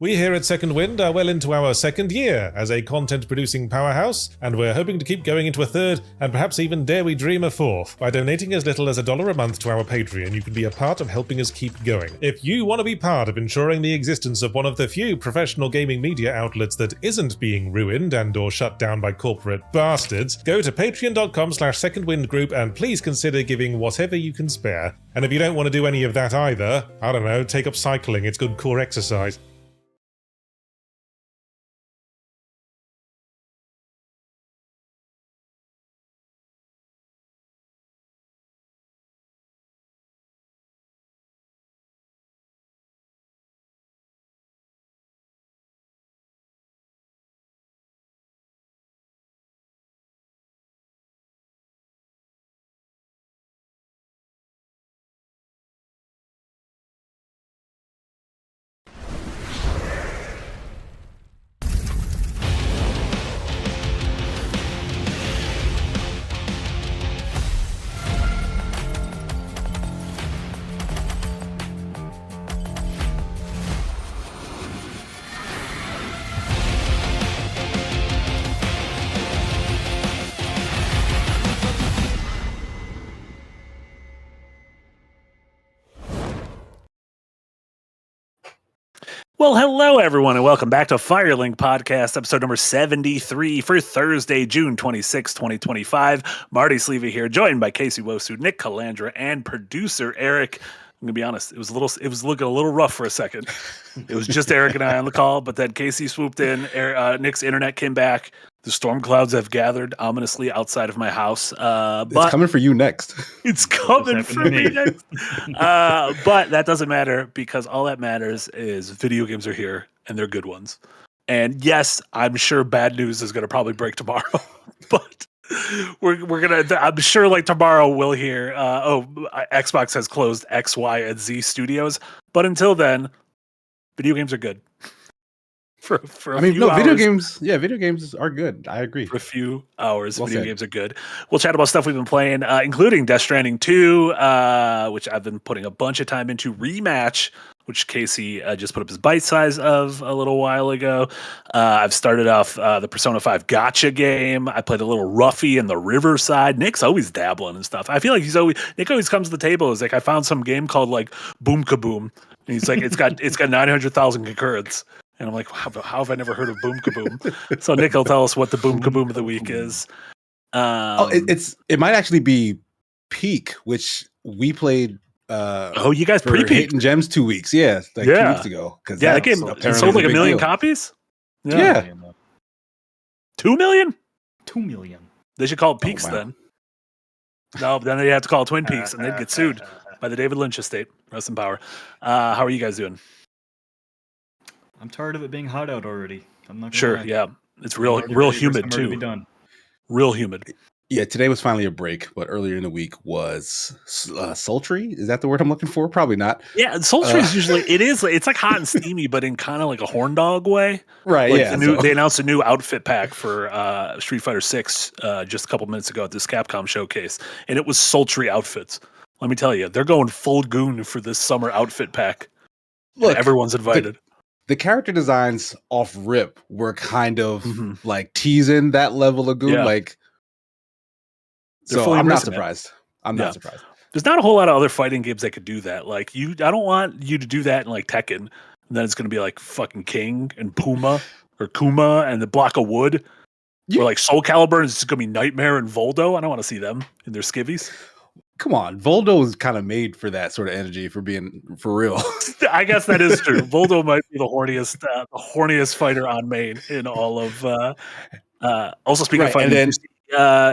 We here at Second Wind are well into our second year as a content-producing powerhouse, and we're hoping to keep going into a third, and perhaps even dare we dream a fourth. By donating as little as $1 a month to our Patreon, you can be a part of helping us keep going. If you want to be part of ensuring the existence of one of the few professional gaming media outlets that isn't being ruined and or shut down by corporate bastards, go to patreon.com/secondwindgroup and please consider giving whatever you can spare. And if you don't want to do any of that either, I don't know, take up cycling, it's good core exercise. Well, hello, everyone, and welcome back to Firelink Podcast, episode number 73 for Thursday, June 26, 2025. Marty Sleevey here, joined by Casey Wosu, Nick Calandra, and producer Eric. I'm gonna be honest, it was looking a little rough for a second. It was just Eric and I on the call, but then Casey swooped in. Nick's internet came back. The storm clouds have gathered ominously outside of my house. But it's coming for you next. It's coming for me next. But that doesn't matter because all that matters is video games are here and they're good ones. And yes, I'm sure bad news is going to probably break tomorrow, but we're going to, I'm sure like tomorrow we'll hear, Xbox has closed X, Y, and Z studios. But until then, video games are good. For video games are good. I agree. For a few hours, video games are good. We'll chat about stuff we've been playing, including Death Stranding 2, which I've been putting a bunch of time into. Rematch, which Casey just put up his bite size of a little while ago. I've started off the Persona 5 gacha game. I played a little Ruffy in the Riverside. Nick's always dabbling and stuff. I feel like Nick always comes to the table. He's like, I found some game called like Boom Kaboom. And he's like, it's got 900,000 concurrents. And I'm like, how have I never heard of Boom Kaboom? So Nick will tell us what the Boom Kaboom of the week is. It might actually be Peak, which we played. You guys pre-peaked Hidden Gems 2 weeks. 2 weeks ago. That game sold like 1 million copies. Yeah. 2 million. 2 million. They should call it Peaks then. No, then they have to call it Twin Peaks, and they'd get sued by the David Lynch estate. Rest in power. How are you guys doing? I'm tired of it being hot out already. I'm not sure. lie. Yeah, it's real humid too. Real humid. Yeah, today was finally a break, but earlier in the week was sultry. Is that the word I'm looking for? Probably not. Yeah, sultry is usually it's like hot and steamy, but in kind of like a horn dog way. Right. Like they announced a new outfit pack for Street Fighter 6 just a couple minutes ago at this Capcom showcase, and it was sultry outfits. Let me tell you, they're going full goon for this summer outfit pack. Look, everyone's invited. The character designs off rip were kind of like teasing that level of goon. Yeah. Like, so I'm not surprised. I'm not surprised. There's not a whole lot of other fighting games that could do that. Like I don't want you to do that in like Tekken. And then it's going to be like fucking King and Puma or Kuma and the block of wood. Or like Soul Calibur and it's just going to be Nightmare and Voldo. I don't want to see them in their skivvies. Come on, Voldo is kind of made for that sort of energy. For real, I guess that is true. Voldo might be the horniest fighter on main in all of. Also, speaking of fighting,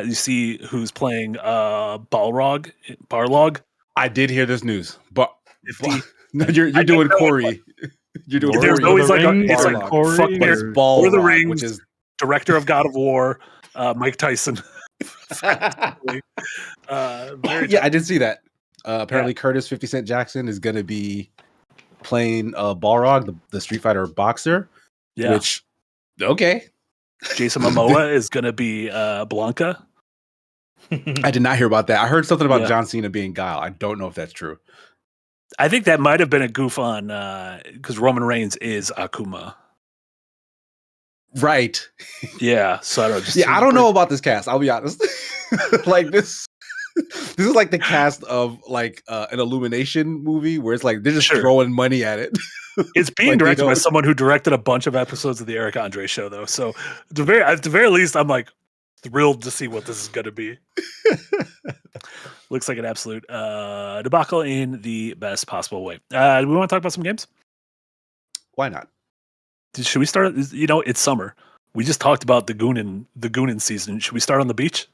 you see who's playing Barlog. I did hear this news, but you're doing Corey. You're doing. There's always like it's like Corey or the Rings, which is director of God of War, Mike Tyson. I did see that. Apparently, Curtis 50 Cent Jackson is going to be playing Balrog, the Street Fighter boxer. Yeah. Which, okay. Jason Momoa is going to be Blanca. I did not hear about that. I heard something about John Cena being Guile. I don't know if that's true. I think that might have been a goof on because Roman Reigns is Akuma. Right. Yeah. So I don't know. I don't know about this cast. I'll be honest. Like this is like the cast of like an Illumination movie where it's like they're just throwing money at it. It's being like directed by someone who directed a bunch of episodes of the Eric Andre show, though. So at the very least, I'm like thrilled to see what this is going to be. Looks like an absolute debacle in the best possible way. Do we want to talk about some games? Why not? Should we start? It's summer. We just talked about the Goonin season. Should we start on the beach?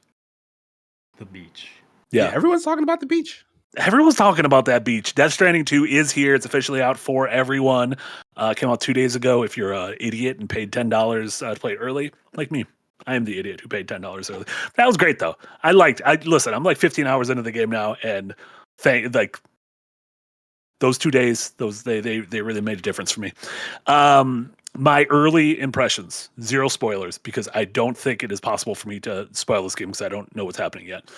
The beach. Yeah, everyone's talking about the beach. Everyone's talking about that beach. Death Stranding 2 is here. It's officially out for everyone. Came out 2 days ago. If you're an idiot and paid $10 to play it early, like me. I am the idiot who paid $10 early. That was great, though. Listen, I'm like 15 hours into the game now, and those 2 days, they really made a difference for me. My early impressions, 0 spoilers, because I don't think it is possible for me to spoil this game because I don't know what's happening yet.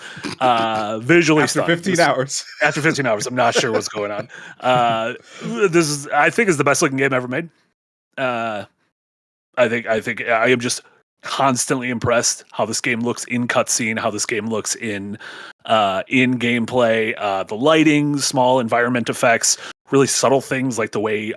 Visually, after 15 hours. After 15 hours, I'm not sure what's going on. I think is the best looking game ever made. I think I am just constantly impressed how this game looks in cutscene, how this game looks in gameplay, the lighting, small environment effects, really subtle things like the way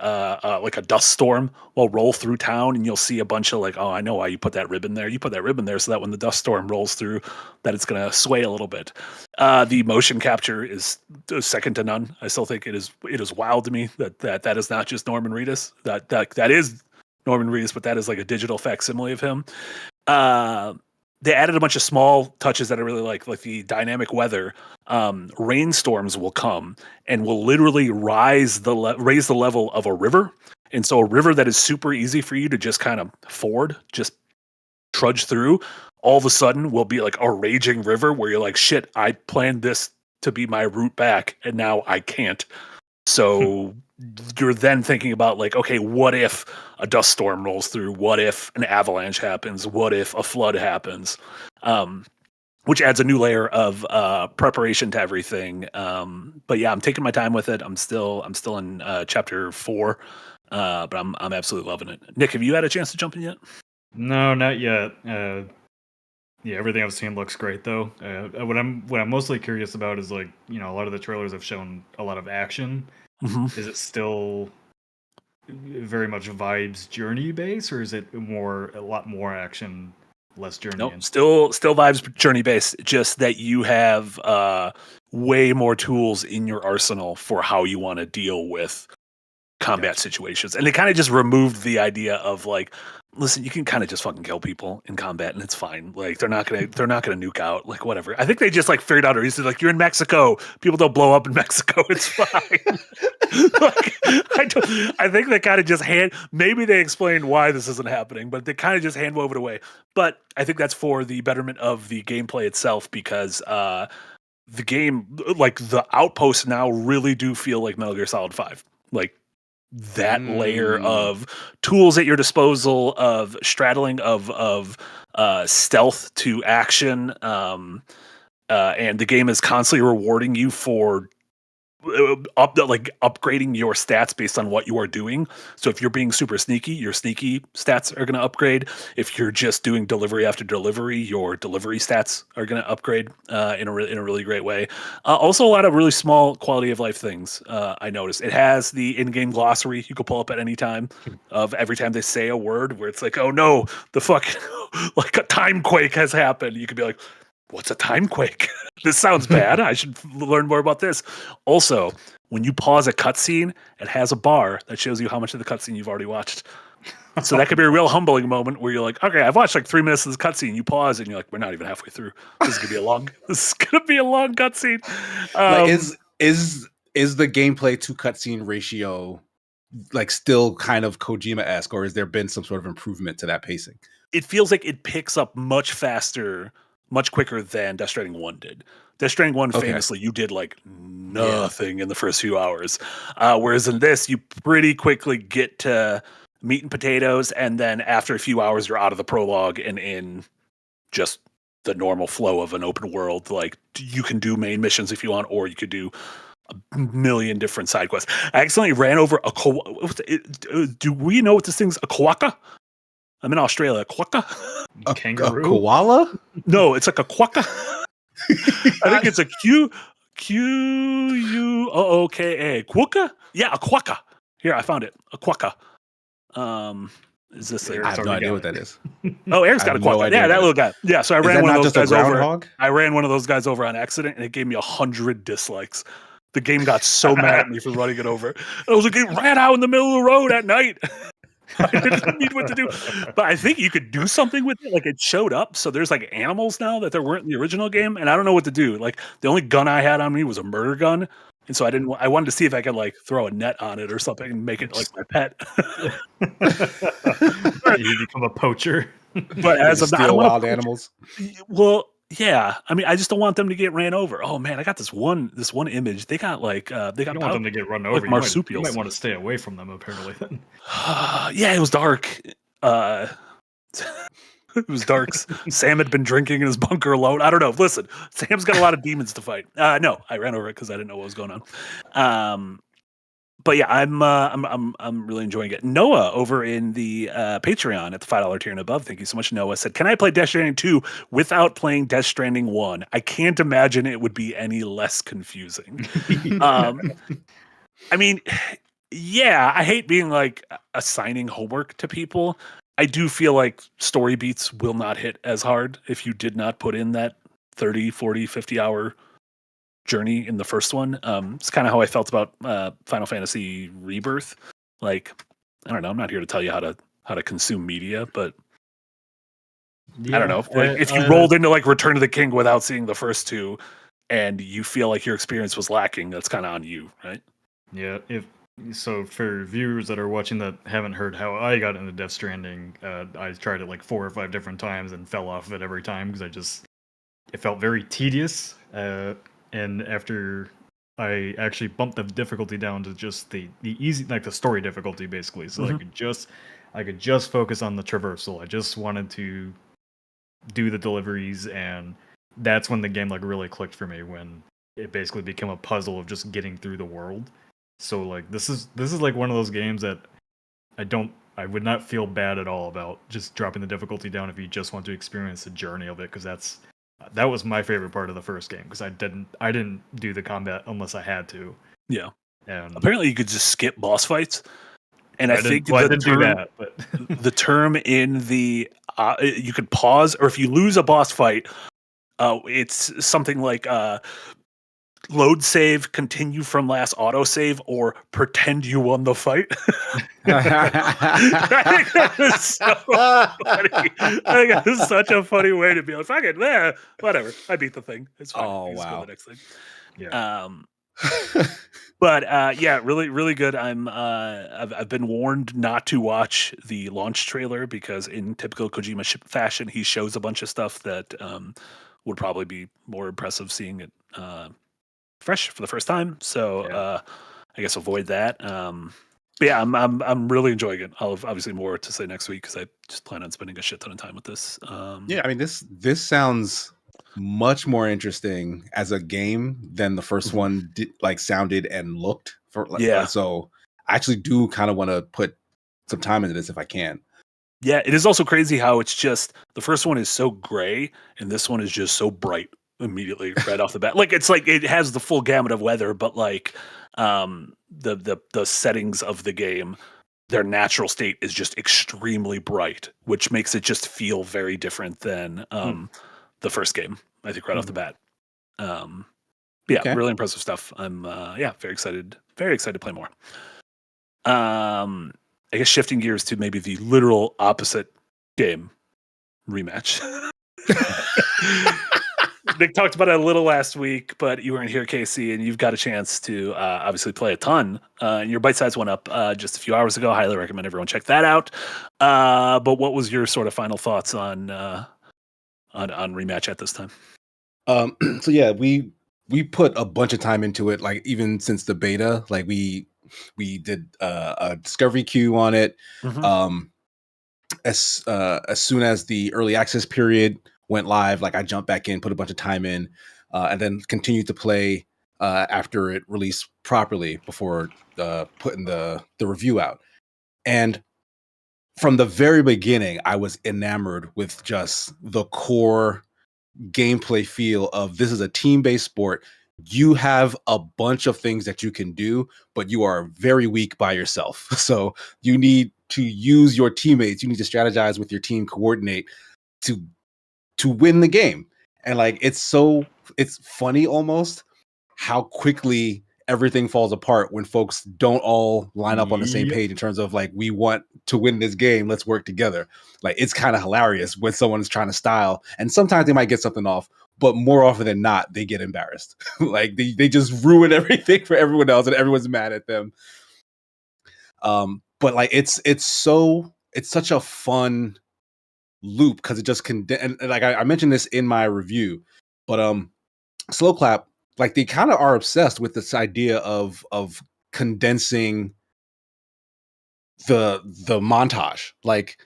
like a dust storm will roll through town and you'll see a bunch of like, oh, I know why you put that ribbon there. You put that ribbon there so that when the dust storm rolls through, that it's going to sway a little bit. The motion capture is second to none. I still think it is wild to me that is not just Norman Reedus. That is Norman Reedus, but that is like a digital facsimile of him. They added a bunch of small touches that I really like the dynamic weather. Rainstorms will come and will literally raise the level of a river. And so a river that is super easy for you to just kind of ford, just trudge through, all of a sudden will be like a raging river where you're like, shit, I planned this to be my route back and now I can't. So you're then thinking about like, okay, what if a dust storm rolls through? What if an avalanche happens? What if a flood happens? Which adds a new layer of preparation to everything. But yeah, I'm taking my time with it. I'm still in chapter 4, but I'm absolutely loving it. Nick, have you had a chance to jump in yet? No, not yet. Yeah, everything I've seen looks great though. What I'm mostly curious about is like, a lot of the trailers have shown a lot of action. Mm-hmm. Is it still very much vibes journey based, or is it a lot more action, less journey? Nope, still vibes journey based. Just that you have way more tools in your arsenal for how you want to deal with combat situations, and they kind of just removed the idea of like, listen, you can kind of just fucking kill people in combat and it's fine. Like they're not gonna nuke out, like whatever. I think they just like figured out a reason, like you're in Mexico, people don't blow up in Mexico, it's fine. Like, I think they kind of just maybe they explained why this isn't happening, but they kind of just hand wove it away. But I think that's for the betterment of the gameplay itself, because the game, like the outposts now really do feel like Metal Gear Solid 5. Like that layer of tools at your disposal, of straddling of stealth to action, and the game is constantly rewarding you for upgrading your stats based on what you are doing. So if you're being super sneaky, your sneaky stats are going to upgrade. If you're just doing delivery after delivery, your delivery stats are going to upgrade in a really great way. Also, a lot of really small quality of life things. I noticed it has the in-game glossary you can pull up at any time of every time they say a word where it's like, oh no, the fucking like a time quake has happened. You could be like, what's a time quake? This sounds bad. I should learn more about this. Also, when you pause a cutscene, it has a bar that shows you how much of the cutscene you've already watched. So that could be a real humbling moment where you're like, okay, I've watched like 3 minutes of this cutscene. You pause and you're like, we're not even halfway through. This is gonna be a long cutscene. Like, is the gameplay to cutscene ratio like still kind of Kojima-esque, or has there been some sort of improvement to that pacing? It feels like it picks up much faster, much quicker than Death Stranding 1 did. Death Stranding 1, famously, you did like nothing in the first few hours. Whereas in this, you pretty quickly get to meat and potatoes, and then after a few hours, you're out of the prologue and in just the normal flow of an open world. Like, you can do main missions if you want, or you could do a million different side quests. I accidentally ran over do we know what this thing's a quokka? I'm in Australia. Quokka? A Kangaroo? A koala? No, it's like a quokka. I think it's a Quooka. Quokka? Yeah, a quokka. Here, I found it. A quokka. Is this thing? I have no idea what that is. Oh, Eric's got a quokka. Yeah, that little guy. Yeah, so I ran one of those guys over. I ran one of those guys over on accident, and it gave me 100 dislikes. The game got so mad at me for running it over. I was like, it ran out in the middle of the road at night. I didn't need what to do. But I think you could do something with it. Like it showed up. So there's like animals now that there weren't in the original game. And I don't know what to do. Like the only gun I had on me was a murder gun. And so I wanted to see if I could like throw a net on it or something and make it like my pet. You become a poacher. But as of steal wild animals. Well, yeah. I mean, I just don't want them to get ran over. Oh man, I got this one image. They got like you don't want them to get run over. Like marsupials. You might want to stay away from them apparently then. Yeah, it was dark. It was dark. Sam had been drinking in his bunker alone. I don't know. Listen, Sam's got a lot of demons to fight. No, I ran over it because I didn't know what was going on. But yeah, I'm really enjoying it. Noah over in the Patreon at the $5 tier and above. Thank you so much, Noah. Said, "Can I play Death Stranding 2 without playing Death Stranding 1? I can't imagine it would be any less confusing." I mean, yeah, I hate being like assigning homework to people. I do feel like story beats will not hit as hard if you did not put in that 30, 40, 50 hour journey in the first one. It's kind of how I felt about Final Fantasy Rebirth. Like, I don't know, I'm not here to tell you how to consume media, but yeah, I don't know. Like, if you rolled into like Return of the King without seeing the first two and you feel like your experience was lacking, that's kind of on you, right? Yeah, so for viewers that are watching that haven't heard how I got into Death Stranding, I tried it like 4 or 5 different times and fell off of it every time because it felt very tedious. And after I actually bumped the difficulty down to just the easy, like the story difficulty basically, so I could just focus on the traversal. I just wanted to do the deliveries, and that's when the game like really clicked for me, when it basically became a puzzle of just getting through the world. So like this is like one of those games that I would not feel bad at all about just dropping the difficulty down if you just want to experience the journey of it, because that was my favorite part of the first game, because I didn't do the combat unless I had to. Yeah. And apparently you could just skip boss fights. And I think I didn't do that, but the term in the you could pause, or if you lose a boss fight, it's something like load save, continue from last autosave, or pretend you won the fight. I think that is so funny. I think this is such a funny way to be like, fuck it, whatever. I beat the thing. It's fine. Oh, wow. Go the next thing. yeah. But yeah, really, really good. I've been warned not to watch the launch trailer because in typical Kojima fashion, he shows a bunch of stuff that would probably be more impressive seeing it fresh for the first time. So I guess avoid that. But yeah, I'm really enjoying it. I'll have obviously more to say next week because I just plan on spending a shit ton of time with this. Yeah, I mean this sounds much more interesting as a game than the first one sounded and looked for. So I actually do kind of want to put some time into this if I can. Yeah, it is also crazy how it's just the first one is so gray and this one is just so bright immediately right off the bat. Like it's like it has the full gamut of weather, but like the settings of the game, their natural state is just extremely bright, which makes it just feel very different than the first game, I think, right off the bat. Really impressive stuff. I'm very excited to play more. I guess shifting gears to maybe the literal opposite game, Rematch. Nick talked about it a little last week, but you weren't here, Casey, and you've got a chance to obviously play a ton. And your bite size went up just a few hours ago. Highly recommend everyone check that out. But what was your sort of final thoughts on Rematch at this time? So yeah, we put a bunch of time into it. Like even since the beta, like we did a discovery queue on it. As soon as the early access period went live, like I jumped back in, put a bunch of time in, and then continued to play after it released properly before putting the review out. And from the very beginning, I was enamored with just the core gameplay feel of this is a team-based sport. You have a bunch of things that you can do, but you are very weak by yourself. So you need to use your teammates. You need to strategize with your team, coordinate to win the game. And like it's funny almost how quickly everything falls apart when folks don't all line up on the same page in terms of like, we want to win this game, let's work together. Like it's kind of hilarious when someone is trying to style, and sometimes they might get something off, but more often than not they get embarrassed. Like they just ruin everything for everyone else and everyone's mad at them. But like it's such a fun loop because it just and like I mentioned this in my review, but Slow Clap, like they kind of are obsessed with this idea of condensing the montage. Like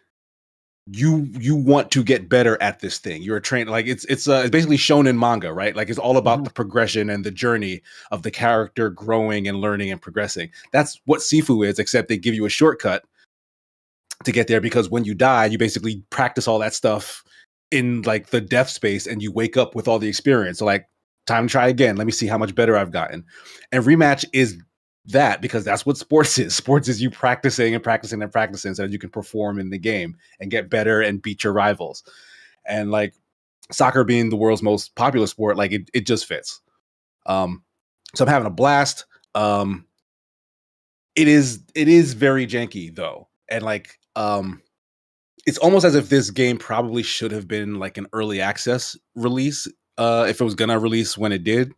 you want to get better at this thing. You're a trainer. Like it's basically shown in manga, right? Like it's all about the progression and the journey of the character growing and learning and progressing. That's what Sifu is, except they give you a shortcut to get there, because when you die, you basically practice all that stuff in like the death space and you wake up with all the experience. So like, time to try again. Let me see how much better I've gotten. And Rematch is that, because that's what sports is. Sports is you practicing and practicing and practicing so that you can perform in the game and get better and beat your rivals. And like soccer being the world's most popular sport, like it just fits. So I'm having a blast. It is very janky though. And like, it's almost as if this game probably should have been like an early access release, if it was gonna release when it did,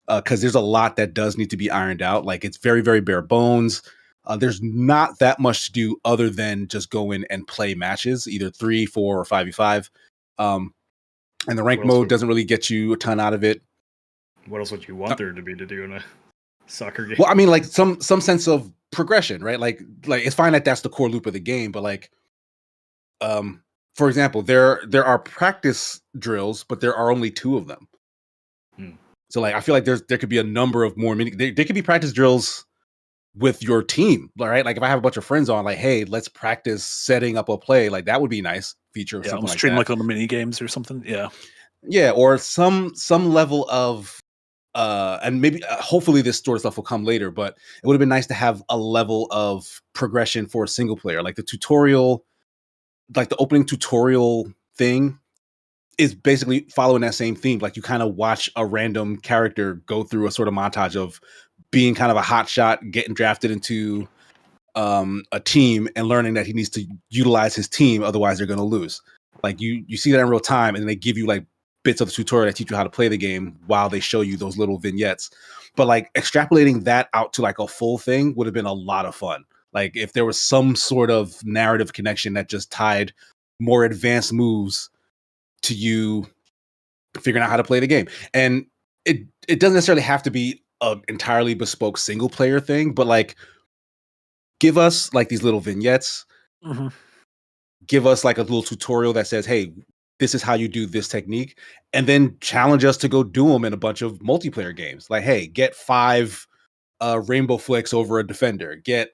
because there's a lot that does need to be ironed out. Like it's very, very bare bones. There's not that much to do other than just go in and play matches, either 3, 4, or 5v5. And the rank mode doesn't really get you a ton out of it. What else would you want there to be to do in a soccer game? Well, I mean, like some sense of progression, right? Like it's fine that that's the core loop of the game, but like, for example, there are practice drills, but there are only 2 of them. So like, I feel like there could be a number of more there could be practice drills with your team, right? Like if I have a bunch of friends on, like, hey, let's practice setting up a play. Like that would be nice feature. Or something like treat that. like little mini games or something. Yeah, or some level of and maybe hopefully this sort of stuff will come later, but it would have been nice to have a level of progression for a single player, like the tutorial, like the opening tutorial thing is basically following that same theme. Like you kind of watch a random character go through a sort of montage of being kind of a hot shot, getting drafted into a team and learning that he needs to utilize his team, otherwise they're going to lose. Like you see that in real time, and then they give you like bits of the tutorial that teach you how to play the game while they show you those little vignettes. But like extrapolating that out to like a full thing would have been a lot of fun. Like if there was some sort of narrative connection that just tied more advanced moves to you figuring out how to play the game. And it doesn't necessarily have to be an entirely bespoke single player thing, but like give us like these little vignettes, give us like a little tutorial that says, hey, this is how you do this technique, and then challenge us to go do them in a bunch of multiplayer games. Like, hey, get 5 rainbow flicks over a defender, get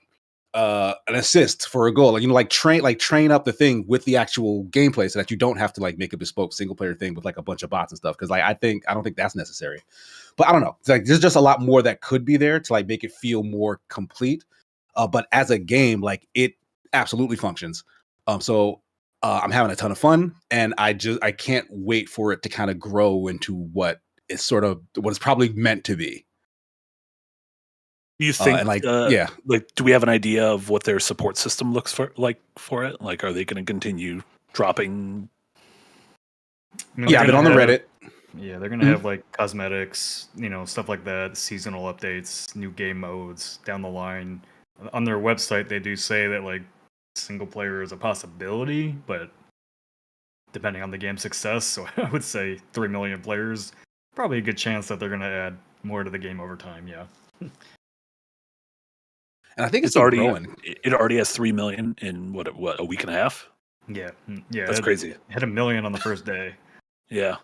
an assist for a goal, and like train up the thing with the actual gameplay so that you don't have to like make a bespoke single player thing with like a bunch of bots and stuff, because like I don't think that's necessary. But I don't know, it's like there's just a lot more that could be there to like make it feel more complete, but as a game, like it absolutely functions. So I'm having a ton of fun, and I can't wait for it to kind of grow into what it's probably meant to be. Do you think, like do we have an idea of what their support system looks for it? Like, are they going to continue dropping? I've been on the Reddit. Yeah, they're going to have like cosmetics, stuff like that, seasonal updates, new game modes down the line. On their website, they do say that like single player is a possibility, but depending on the game's success, so I would say 3 million players, probably a good chance that they're going to add more to the game over time. Yeah. And I think it's already growing. It already has 3 million in what a week and a half. Yeah, that's crazy. Hit 1 million on the first day. Yeah.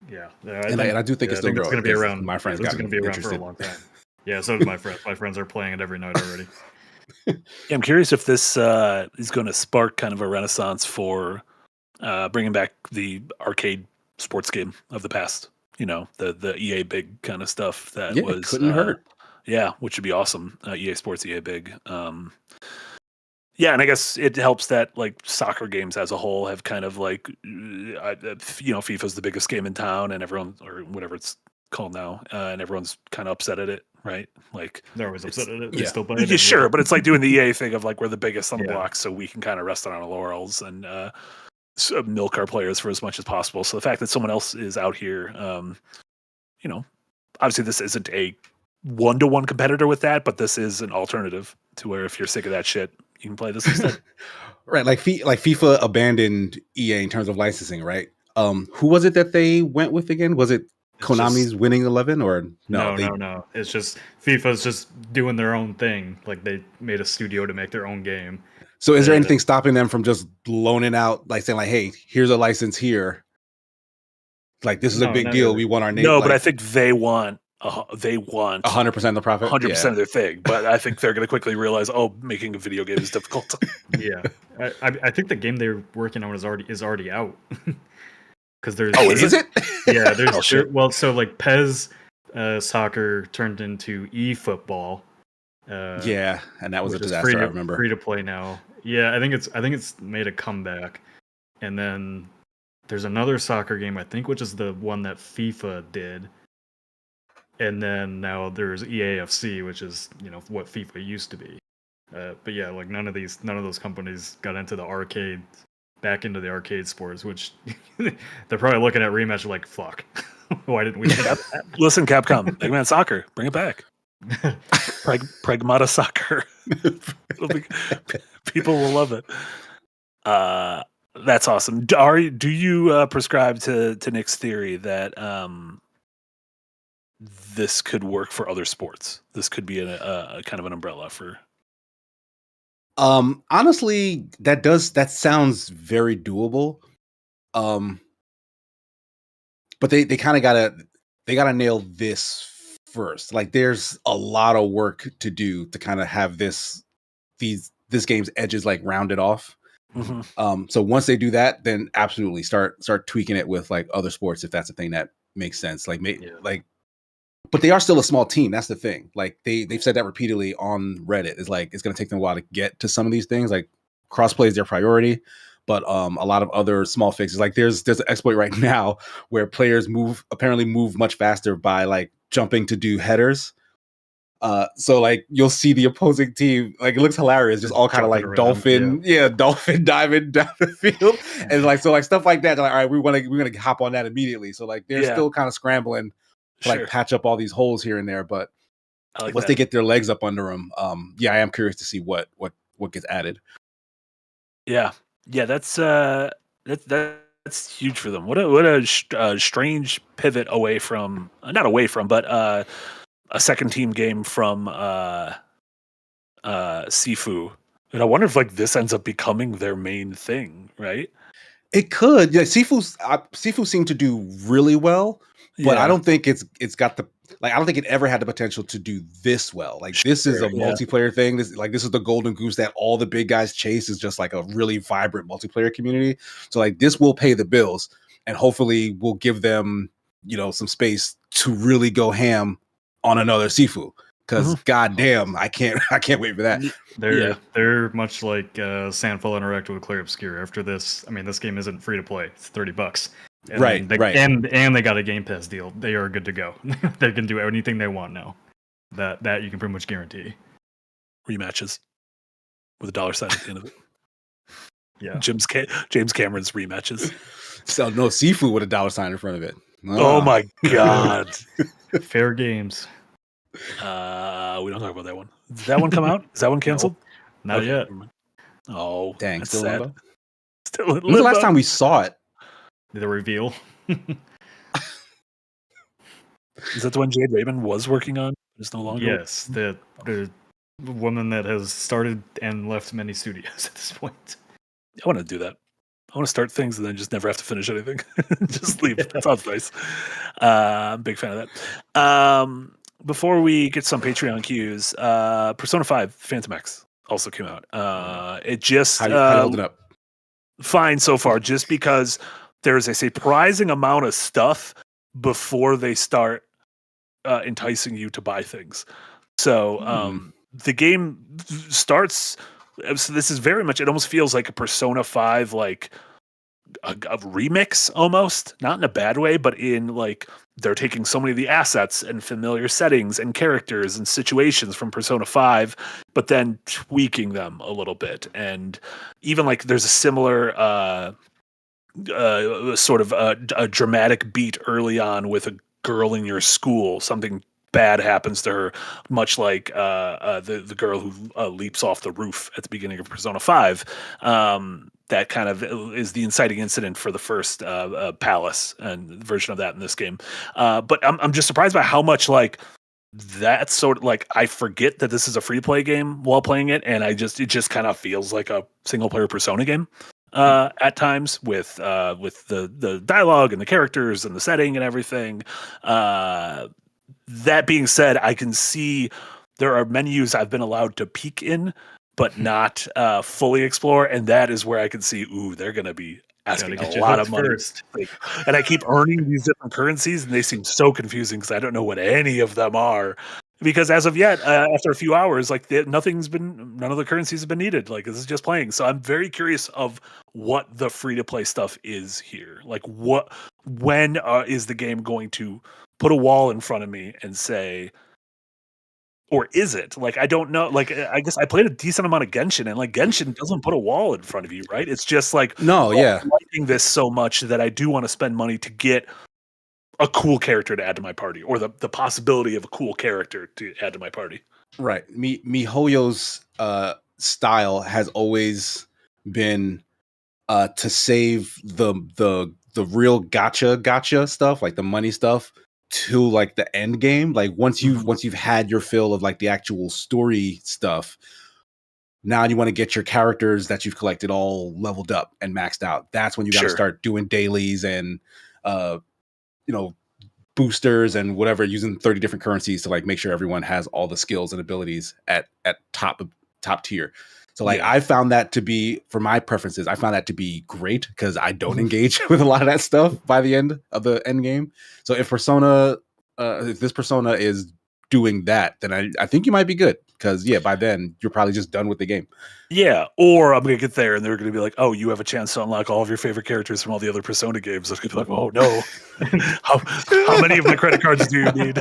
Yeah, and I do think it's still growing. Going to be around. My friends it's got going me to be around interested for a long time. Yeah, so do my friends. My friends are playing it every night already. Yeah, I'm curious if this is going to spark kind of a renaissance for bringing back the arcade sports game of the past. You know, the EA Big kind of stuff that was couldn't hurt. Yeah, which would be awesome. EA Sports, EA Big. Yeah, and I guess it helps that like soccer games as a whole have kind of like, FIFA's the biggest game in town, and everyone, or whatever it's called now, and everyone's kind of upset at it, right? Like they're always upset at it. They yeah. still play it. Yeah, sure, but it's like doing the EA thing of like we're the biggest on the Yeah. block, so we can kind of rest on our laurels and milk our players for as much as possible. So the fact that someone else is out here, obviously this isn't a one-to-one competitor with that, but this is an alternative to where if you're sick of that shit, you can play this instead. Right, like FIFA abandoned EA in terms of licensing, right? Who was it that they went with again? Was it Konami's Winning 11 or no? No. It's just FIFA's just doing their own thing. Like they made a studio to make their own game. So is there anything stopping them from just loaning out, like saying like, "Hey, here's a license here. Like this is a big deal. Really. We want our name." No, like, but I think they want 100% of the profit, 100% of their thing. But I think they're going to quickly realize, making a video game is difficult. Yeah, I think the game they're working on is already out. Because there's is it? Yeah, there's so like PES soccer turned into eFootball. Yeah, and that was a disaster. I remember. Free to play now. Yeah, I think it's made a comeback, and then there's another soccer game I think, which is the one that FIFA did, and then now there's EAFC, which is what FIFA used to be. But yeah, like none of those companies got into the arcade. Back into the arcade sports, which they're probably looking at Rematch like, fuck, why didn't we do that? Listen, Capcom, Mega Man Soccer, bring it back. Pragmata Soccer. People will love it. That's awesome. Do you prescribe to Nick's theory that this could work for other sports? This could be a kind of an umbrella for... Honestly, that sounds very doable. But they kind of gotta nail this first. Like there's a lot of work to do to kind of have this game's edges like rounded off. Mm-hmm. So once they do that, then absolutely start tweaking it with like other sports if that's a thing that makes sense. But they are still a small team. That's the thing. Like they've said that repeatedly on Reddit. It's like it's going to take them a while to get to some of these things. Like crossplay is their priority, but a lot of other small fixes. Like there's an exploit right now where players apparently move much faster by like jumping to do headers. So like you'll see the opposing team, like it looks hilarious, just all kind of like dolphin diving down the field, and like stuff like that. Like, all right, we're gonna hop on that immediately. So like they're still kind of scrambling. Like patch up all these holes here and there, but once they get their legs up under them, I am curious to see what gets added. Yeah, that's huge for them. What a strange pivot away from, not away from, but a second team game from Sifu. And I wonder if like this ends up becoming their main thing, right? It could. Yeah, Sifu seemed to do really well. But I don't think it's got the I don't think it ever had the potential to do this well. Like this is a multiplayer thing. This is the golden goose that all the big guys chase, is just like a really vibrant multiplayer community. So like this will pay the bills and hopefully will give them, some space to really go ham on another Sifu. Because goddamn, I can't wait for that. They're much like Sandfall Interactive with Clear Obscure. After this, I mean, this game isn't free to play. It's $30. And right. And they got a Game Pass deal. They are good to go. They can do anything they want now. That you can pretty much guarantee. Rematches with a dollar sign at the end of it. Yeah. James Cameron's rematches. So no Sifu with a dollar sign in front of it. Oh my god. Fair games. We don't talk about that one. Did that one come out? Is that one canceled? No, not yet. Oh, dang! That's still sad. limbo? Still when was the last time we saw it? The reveal. Is that the one Jade Raymond was working on? It's no longer. Yes, the woman that has started and left many studios at this point. I want to do that. I want to start things and then just never have to finish anything. Just leave. That sounds nice. I'm a big fan of that. Before we get some Patreon cues, Persona 5 Phantom X also came out. It just How you holding up? Fine so far, just because there's a surprising amount of stuff before they start enticing you to buy things. So the game starts. So this is very much. It almost feels like a Persona 5, like a remix, almost, not in a bad way, but in like they're taking so many of the assets and familiar settings and characters and situations from Persona 5, but then tweaking them a little bit. And even like there's a similar sort of a dramatic beat early on with a girl in your school. Something bad happens to her, much like the girl who leaps off the roof at the beginning of Persona 5. That kind of is the inciting incident for the first palace and version of that in this game. But I'm just surprised by how much like that's sort of like I forget that this is a free play game while playing it, and it just kind of feels like a single player Persona game at times with the dialogue and the characters and the setting and everything. That being said, I can see there are menus I've been allowed to peek in, but not fully explore, and that is where I can see, they're going to be asking a lot of money. And I keep earning these different currencies, and they seem so confusing because I don't know what any of them are. Because as of yet, after a few hours, like none of the currencies have been needed. Like this is just playing. So I'm very curious of what the free to play stuff is here. Like when is the game going to put a wall in front of me and say, or is it? Like, I don't know. Like, I guess I played a decent amount of Genshin, and like Genshin doesn't put a wall in front of you, right? It's just like, I'm liking this so much that I do want to spend money to get a cool character to add to my party, or the possibility of a cool character to add to my party. Right. MiHoYo's style has always been to save the real gotcha stuff, like the money stuff, to like the end game. Like once you've had your fill of like the actual story stuff, now you want to get your characters that you've collected all leveled up and maxed out. That's when you got to start doing dailies and boosters and whatever, using 30 different currencies to like make sure everyone has all the skills and abilities at top tier. So like I found that to be, for my preferences, I found that to be great because I don't engage with a lot of that stuff by the end of the end game. So if this Persona is doing that, then I think you might be good because by then you're probably just done with the game. Yeah, or I'm gonna get there and they're gonna be like, "Oh, you have a chance to unlock all of your favorite characters from all the other Persona games." I'm gonna be like, "Oh no, how many of my credit cards do you need?"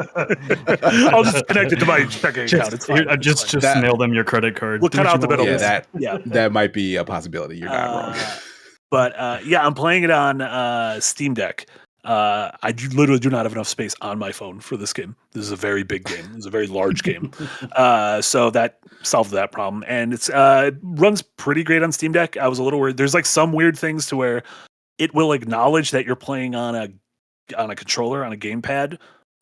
I'll just connect it to my checking account. It's fine. Just mail them your credit card. We'll cut out the middle. That might be a possibility. You're not wrong. But I'm playing it on Steam Deck. I literally do not have enough space on my phone for this game. This is a very big game. This is a very large game. So that solved that problem. And it runs pretty great on Steam Deck. I was a little worried. There's like some weird things to where it will acknowledge that you're playing on a controller, on a gamepad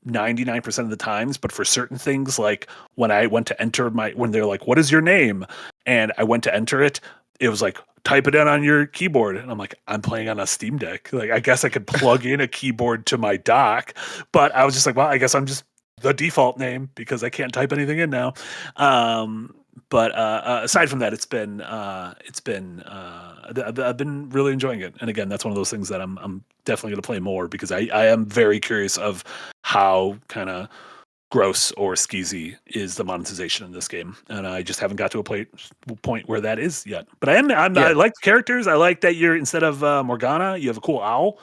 99% of the times. But for certain things, like when I went to enter when they're like, "What is your name?" and I went to enter it, it was like, "Type it in on your keyboard." And I'm like, I'm playing on a Steam Deck. Like, I guess I could plug in a keyboard to my dock, but I was just like, well, I guess I'm just the default name because I can't type anything in now. But aside from that, I've been really enjoying it. And again, that's one of those things that I'm definitely going to play more because I am very curious of how kind of gross or skeezy is the monetization in this game, and I just haven't got to a point where that is yet. But I like the characters. I like that you're, instead of Morgana, you have a cool owl,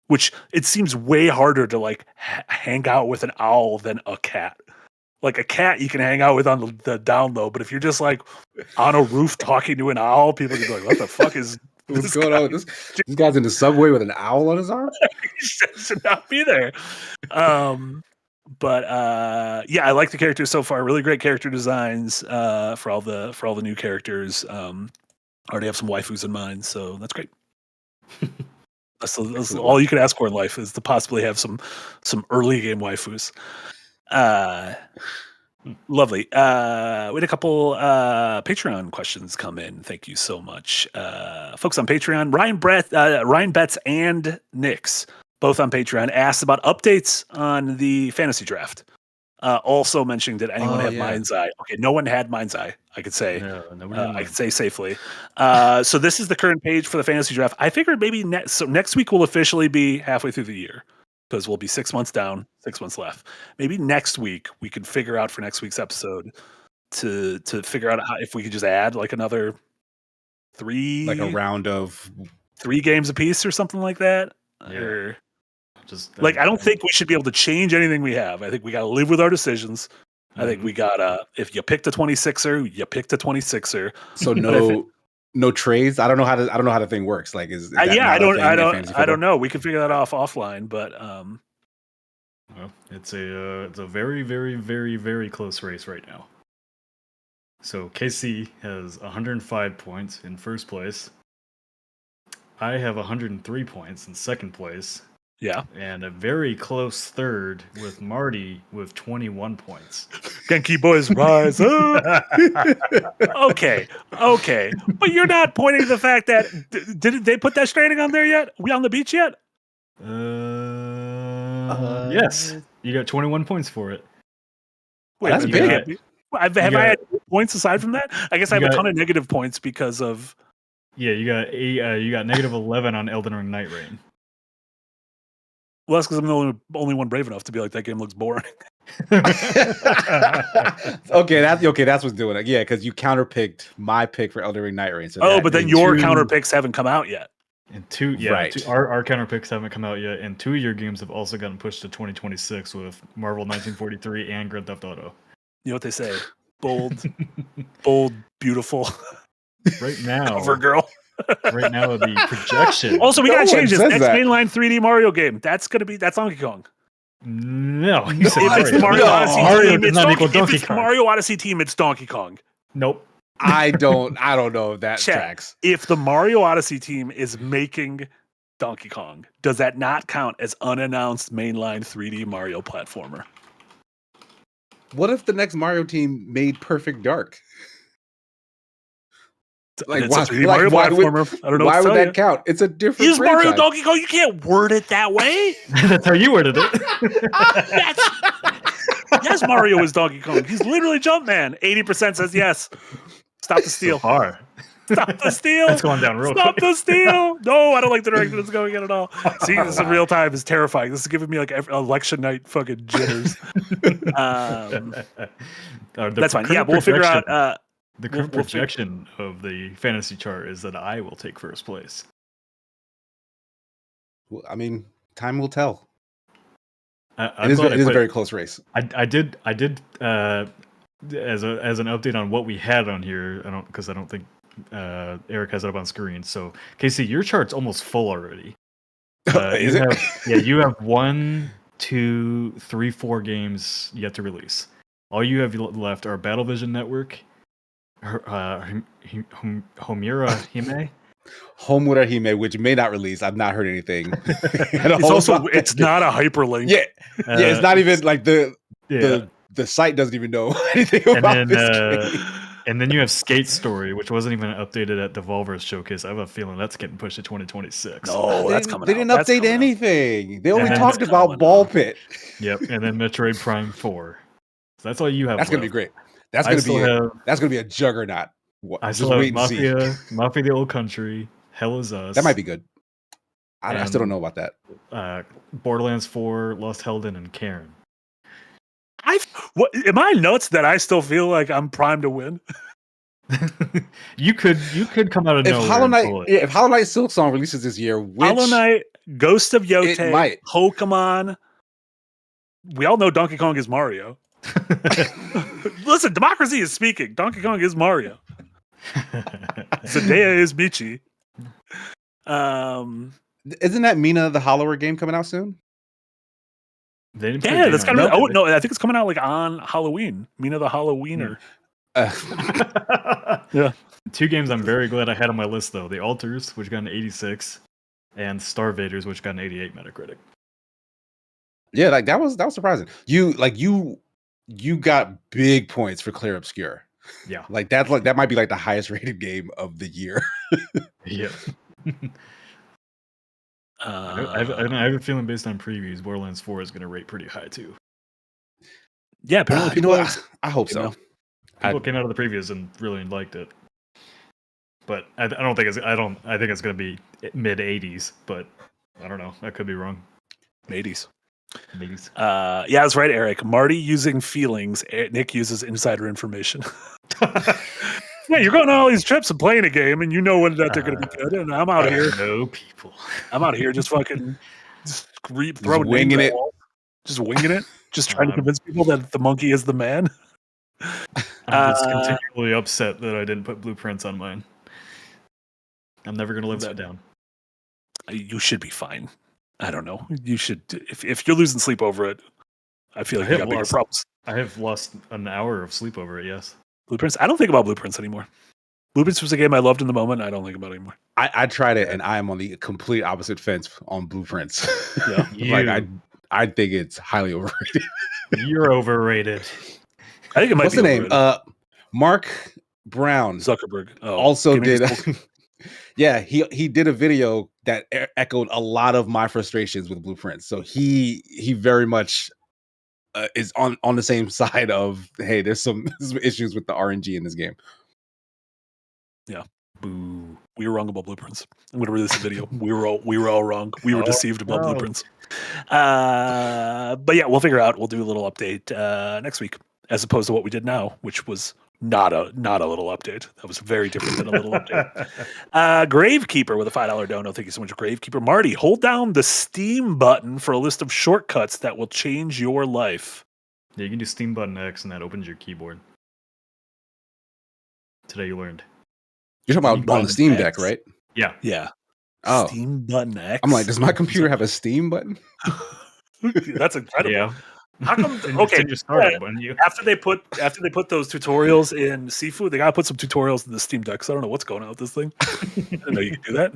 which it seems way harder to like hang out with an owl than a cat. Like a cat you can hang out with on the down low, but if you're just like on a roof talking to an owl, people can be like, "What the fuck is what's going on with this? This guy's in the subway with an owl on his arm." He should not be there. But I like the characters so far. Really great character designs for all the new characters. Already have some waifus in mind, so that's great. That's all you can ask for in life, is to possibly have some early game waifus. Lovely. We had a couple Patreon questions come in. Thank you so much. Folks on Patreon, Ryan Betts and Nix, both on Patreon, asked about updates on the fantasy draft. Also mentioning, did anyone have Mind's Eye? Okay, no one had Mind's Eye, I could say. I could say safely. So this is the current page for the fantasy draft. I figured maybe next week will officially be halfway through the year, because we'll be 6 months down, 6 months left. Maybe next week we could figure out for next week's episode to figure out if we could just add like another 3, like a round of 3 games apiece or something like that. Yeah. Or just like, I don't think we should be able to change anything we have. I think we got to live with our decisions. I think we got if you picked a 26er, you picked a 26er. So no trades. I don't know how the thing works. Like, is that I don't know. We can figure that off offline, but well, it's a very, very, very, very close race right now. So KC has 105 points in first place. I have 103 points in second place. Yeah. And a very close third with Marty with 21 points. Genki boys rise up. Okay. But you're not pointing to the fact that did they put Death Stranding on there yet? We on the beach yet? Yes. You got 21 points for it. Wait, that's big. I had points aside from that? I guess I have a ton of negative points because of. Yeah, you got negative 11 on Elden Ring Night Rain. Well, that's because I'm the only one brave enough to be like, that game looks boring. Okay, that's what's doing it. Yeah, because you counterpicked my pick for Elden Ring Night Rain. So but then your counter picks haven't come out yet. And our counter picks haven't come out yet, and 2 of your games have also gotten pushed to 2026 with Marvel 1943 and Grand Theft Auto. You know what they say? Bold, beautiful. Right now, cover girl. Right now, the projection. Also, we gotta change this. Next mainline 3D Mario game. That's Donkey Kong. No, if it's the Mario Odyssey team, it's Donkey Kong. If it's the Mario Odyssey team, it's Donkey Kong. Nope. I don't know if that tracks. If the Mario Odyssey team is making Donkey Kong, does that not count as unannounced mainline 3D Mario platformer? What if the next Mario team made Perfect Dark? Like, why would that count? It's a different. Is Mario Donkey Kong? You can't word it that way. That's how you worded it. Yes, Mario is Donkey Kong. He's literally Jumpman. 80% says yes. Stop the steal. So Stop the steal. That's going down real quick. Stop the steal. No, I don't like the direction it's going in at all. See, this in real time is terrifying. This is giving me like election night fucking jitters. That's fine. Yeah, but we'll figure out. The current projection of the fantasy chart is that I will take first place. Well, I mean, time will tell. It is a very close race. I did as an update on what we had on here. I don't think Eric has it up on screen. So Casey, your chart's almost full already. Is it? You have 1, 2, 3, 4 games yet to release. All you have left are Battle Vision Network. Homura Hime, which may not release. I've not heard anything. It's not a hyperlink. Yeah, it's not even like the site doesn't even know anything about this game. And then you have Skate Story, which wasn't even updated at Devolver's showcase. I have a feeling that's getting pushed to 2026. No, that's coming. They didn't update anything. They only talked about Ball Pit. Yep, and then Metroid Prime 4. So that's all you have. That's gonna be great. That's gonna be a juggernaut. I still have Mafia the Old Country, Hell Is Us. That might be good. I still don't know about that. Borderlands 4, Lost Helden, and Karen. Am I nuts that I still feel like I'm primed to win? You could come out of nowhere. If Hollow Knight Silksong releases this year, Hollow Knight, Ghost of Yote, Pokemon. We all know Donkey Kong is Mario. Listen, democracy is speaking. Donkey Kong is Mario. Zendaya is Michi. Isn't that Mina the Hollower game coming out soon? That's kind of. Oh no, I think it's coming out like on Halloween. Mina the Halloweener. Yeah. 2 games I'm very glad I had on my list though: The Alters, which got an 86, and Starvaders, which got an 88 Metacritic. Yeah, like that was surprising. You you got big points for Clair Obscur. Yeah, Like that might be like the highest rated game of the year. yeah. I have a feeling based on previews, Borderlands 4 is going to rate pretty high too. Yeah, apparently I hope so. People came out of the previews and really liked it, but I don't think I think it's going to be mid 80s, but I don't know. I could be wrong. 80s. Yeah, that's right, Eric. Marty using feelings. Nick uses insider information. Yeah, you're going on all these trips and playing a game, and you know when that they're going to be good. And I'm out here. No people. I'm out here just fucking throwing winging it. Just winging it. Just trying to convince people that the monkey is the man. I'm just continually upset that I didn't put blueprints on mine. I'm never going to live that down. You should be fine. I don't know. You should. If you're losing sleep over it, I feel like you got bigger problems. I have lost an hour of sleep over it. Yes. Blueprints. I don't think about Blueprints anymore. Blueprints was a game I loved in the moment. I don't think about it anymore. I tried it, and I am on the complete opposite fence on Blueprints. Yeah, like I think it's highly overrated. You're overrated. I think it might What's be the name? overrated. Mark Brown Zuckerberg also did. Yeah, he did a video that echoed a lot of my frustrations with Blueprints. So he very much is on the same side of, hey, there's some issues with the RNG in this game. Yeah. Boo. We were wrong about Blueprints. I'm going to release a video. We were all wrong. We were deceived about Blueprints. But yeah, we'll figure out. We'll do a little update next week, as opposed to what we did now, which was not a little update. That was very different than a little update. Gravekeeper with a $5 dono. Thank you so much, Gravekeeper. Marty, hold down the Steam button for a list of shortcuts that will change your life. Yeah, you can do Steam button X, and that opens your keyboard. Today you learned. You're talking about on the Steam Deck, right? Yeah. Yeah. Oh. Steam button X. I'm like, does my computer have a Steam button? That's incredible. Yeah. How come? Okay, after they put those tutorials in Seafood, they gotta put some tutorials in the Steam Deck. So I don't know what's going on with this thing. I didn't know you could do that.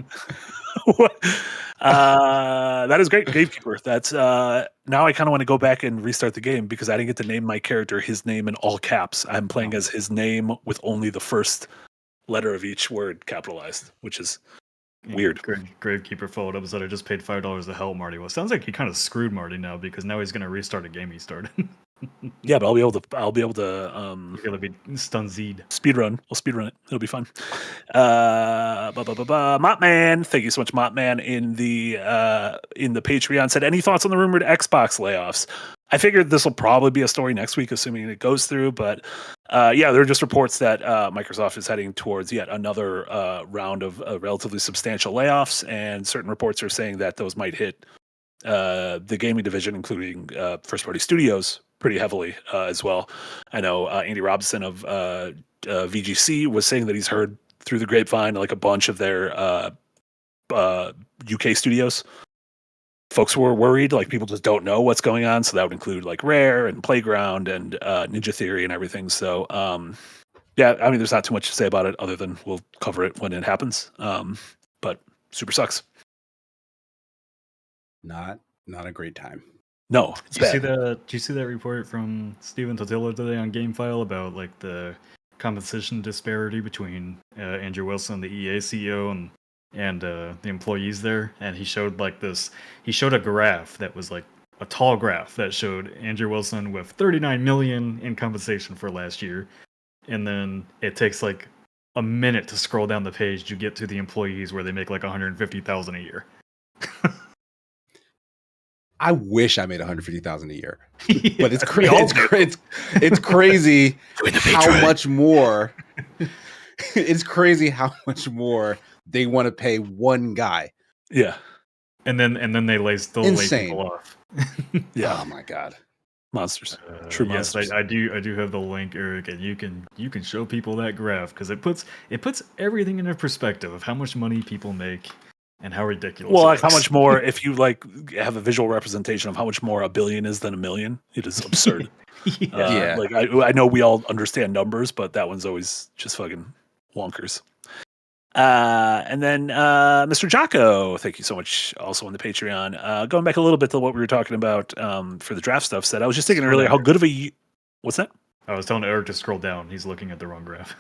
That is great, Gravekeeper. That's now I kind of want to go back and restart the game because I didn't get to name my character his name in all caps. I'm playing as his name with only the first letter of each word capitalized, which is weird. Gravekeeper followed up and said, I just paid $5 to help Marty. Well, it sounds like he kind of screwed Marty now because now he's going to restart a game he started. Yeah, but I'll be able to You're going to be stunzied. Speedrun. We'll speedrun it. It'll be fun. Mopman, thank you so much, Mopman, in the Patreon said, any thoughts on the rumored Xbox layoffs? I figured this will probably be a story next week, assuming it goes through. But yeah, there are just reports that Microsoft is heading towards yet another round of relatively substantial layoffs, and certain reports are saying that those might hit the gaming division, including first-party studios, pretty heavily as well. I know Andy Robinson of VGC was saying that he's heard through the grapevine like a bunch of their UK studios. Folks were worried, like people just don't know what's going on. So that would include like Rare and Playground and Ninja Theory and everything. So yeah, I mean, there's not too much to say about it other than we'll cover it when it happens. But super sucks. Not a great time. No, did you see that report from Steven Totilo today on GameFile about like the compensation disparity between Andrew Wilson, the EA CEO, and the employees there? And he showed like this. He showed a graph that was like a tall graph that showed Andrew Wilson with $39 million in compensation for last year, and then it takes like a minute to scroll down the page to get to the employees where they make like $150,000 a year. I wish I made $150,000 a year, but it's crazy. It's crazy how much more. It's crazy how much more they want to pay one guy. Yeah, and then they lay people off. Yeah. Oh my god, monsters. True monsters. Yes, I do have the link, Eric, and you can show people that graph because it puts everything into perspective of how much money people make. And how ridiculous. Well, like how much more, if you like have a visual representation of how much more a billion is than a million, it is absurd. Yeah. Like I know we all understand numbers, but that one's always just fucking wonkers. And then Mr. Jocko, thank you so much also on the Patreon. Going back a little bit to what we were talking about for the draft stuff, said I was just thinking earlier how good of a What's that? I was telling Eric to scroll down. He's looking at the wrong graph.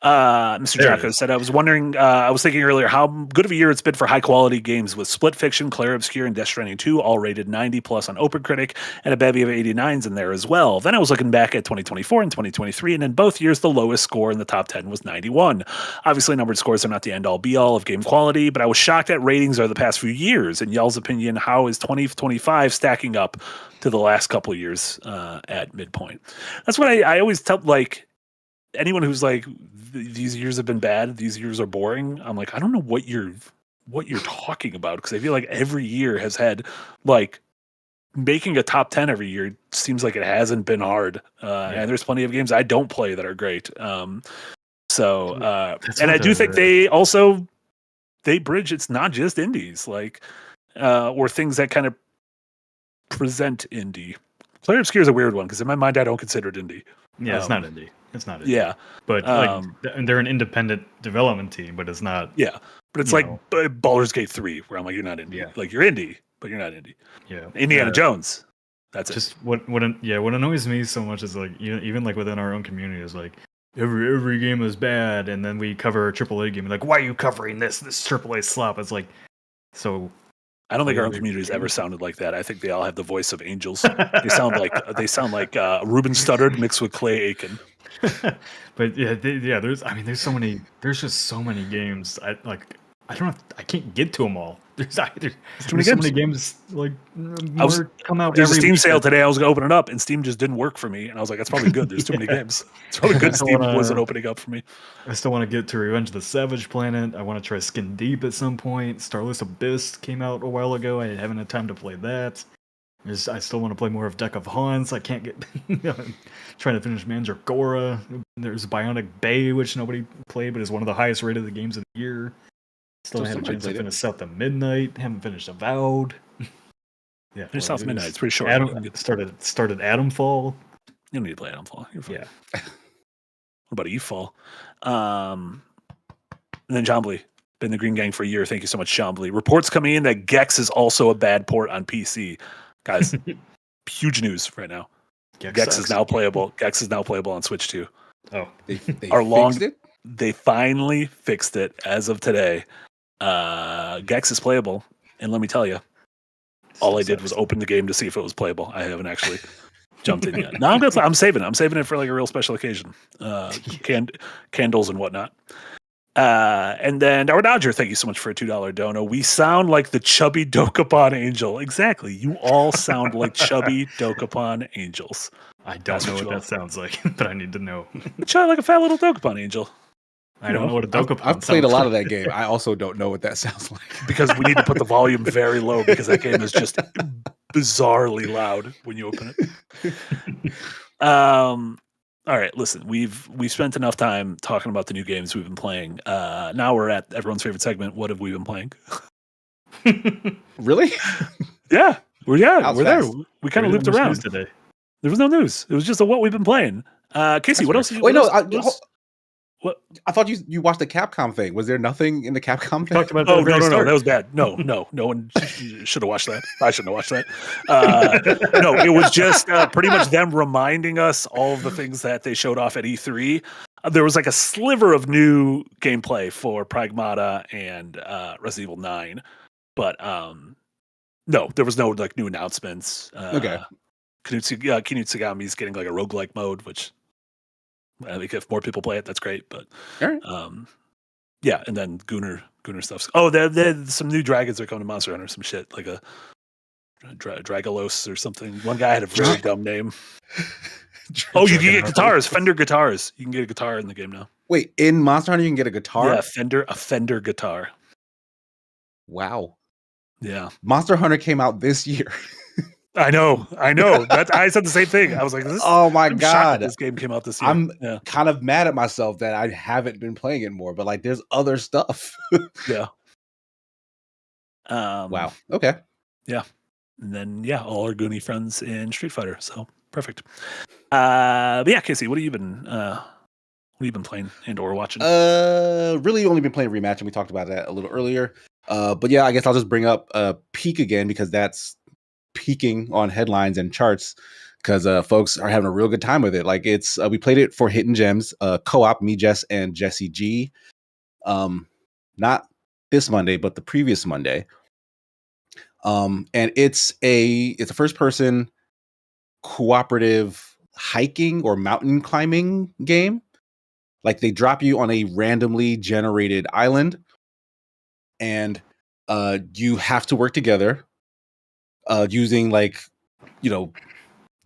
Mr. Jocko said, I was wondering, I was thinking earlier how good of a year it's been for high quality games with Split Fiction, Claire Obscure, and Death Stranding 2, all rated 90 plus on OpenCritic, and a bevy of 89s in there as well. Then I was looking back at 2024 and 2023, and in both years, the lowest score in the top 10 was 91. Obviously, numbered scores are not the end all be all of game quality, but I was shocked at ratings over the past few years. In y'all's opinion, how is 2025 stacking up to the last couple of years at midpoint? That's what I always tell, like, anyone who's like, these years have been bad, these years are boring. I'm like, I don't know what you're talking about, because I feel like every year has had, like, making a top 10 every year seems like it hasn't been hard. And there's plenty of games I don't play that are great. And I do think they bridge, it's not just indies, like, or things that kind of present indie. Player Obscure is a weird one, because in my mind I don't consider it indie. Yeah, it's not indie. It's not indie. Yeah, but they're an independent development team, but it's not. Yeah, but it's like Baldur's Gate 3, where I'm like, you're not indie. Yeah. Like, you're indie, but you're not indie. Yeah, Indiana Jones. That's just what annoys me so much is, like, even like within our own community is like, every game is bad, and then we cover a AAA game, like, why are you covering this AAA slop? It's like, so. I don't think our own community's ever sounded like that. I think they all have the voice of angels. They sound like Ruben Studdard mixed with Clay Aiken. But there's just so many games. I can't get to them all. There's so many games. Like, come out. There's a Steam sale today. I was gonna open it up, and Steam just didn't work for me. And I was like, that's probably good. There's too many games. It's probably good Steam wasn't opening up for me. I still want to get to Revenge of the Savage Planet. I want to try Skin Deep at some point. Starless Abyss came out a while ago. I haven't had time to play that. I still want to play more of Deck of Haunts. I can't get trying to finish Mandragora. There's Bionic Bay, which nobody played, but is one of the highest rated games of the year. Still haven't had a chance to finish South of Midnight. Haven't finished Avowed. Finish South of Midnight. It's pretty short. Started Atomfall. You don't need to play Atomfall. You're fine. Yeah. What about Efall? And then Chambly. Been the Green Gang for a year. Thank you so much, Chambly. Reports coming in that Gex is also a bad port on PC. Guys, huge news right now. Gex is now playable. Gex is now playable on Switch too. Oh, they fixed it? They finally fixed it as of today. Gex is playable, and let me tell you, all I did was open the game to see if it was playable. I haven't actually jumped in yet. No, I'm saving it. I'm saving it for like a real special occasion. Candles and whatnot. And then our Dodger, thank you so much for a $2 dono. We sound like the chubby Dokapon angel. Exactly. You all sound like chubby Dokapon angels. I don't know what that sounds like, but I need to know. Like a fat little Dokapon angel. I don't know what a Dokapon I've played a lot of that game. I also don't know what that sounds like. Because we need to put the volume very low, because that game is just bizarrely loud when you open it. All right, listen, we've spent enough time talking about the new games we've been playing. Now we're at everyone's favorite segment. What have we been playing? Really? Yeah, we're there. We kind of looped around today. There was no news. It was just what we've been playing. Casey, what else? What? I thought you watched the Capcom thing. Was there nothing in the Capcom thing? Talked about no, that was bad. No one should have watched that. I shouldn't have watched that. No, it was just pretty much them reminding us all of the things that they showed off at E3. There was like a sliver of new gameplay for Pragmata and Resident Evil 9, but no, there was no like new announcements. Okay. Kinutsugami's getting like a roguelike mode, which I think if more people play it, that's great. But all right. Yeah, and then Gunnar stuff. Oh, there's some new dragons that come to Monster Hunter, some shit like a Dragalos or something. One guy had a very dumb name. You can get guitars, Fender guitars. You can get a guitar in the game now. Wait, in Monster Hunter you can get a guitar? Yeah, a Fender guitar. Wow. Yeah. Monster Hunter came out this year. I know. I said the same thing. I was like, "Oh my god, this game came out this year." I'm kind of mad at myself that I haven't been playing it more. But like, there's other stuff. Yeah. Wow. Okay. Yeah. And then all our Goonie friends in Street Fighter. So perfect. But yeah, Casey, what have you been playing and or watching? Really only been playing Rematch, and we talked about that a little earlier. But yeah, I guess I'll just bring up Peak again because that's peaking on headlines and charts because folks are having a real good time with it. Like it's we played it for Hidden Gems co-op, me, Jess, and Jesse G. Not this Monday, but the previous Monday. And it's a first person cooperative hiking or mountain climbing game. Like they drop you on a randomly generated island, and you have to work together using like, you know,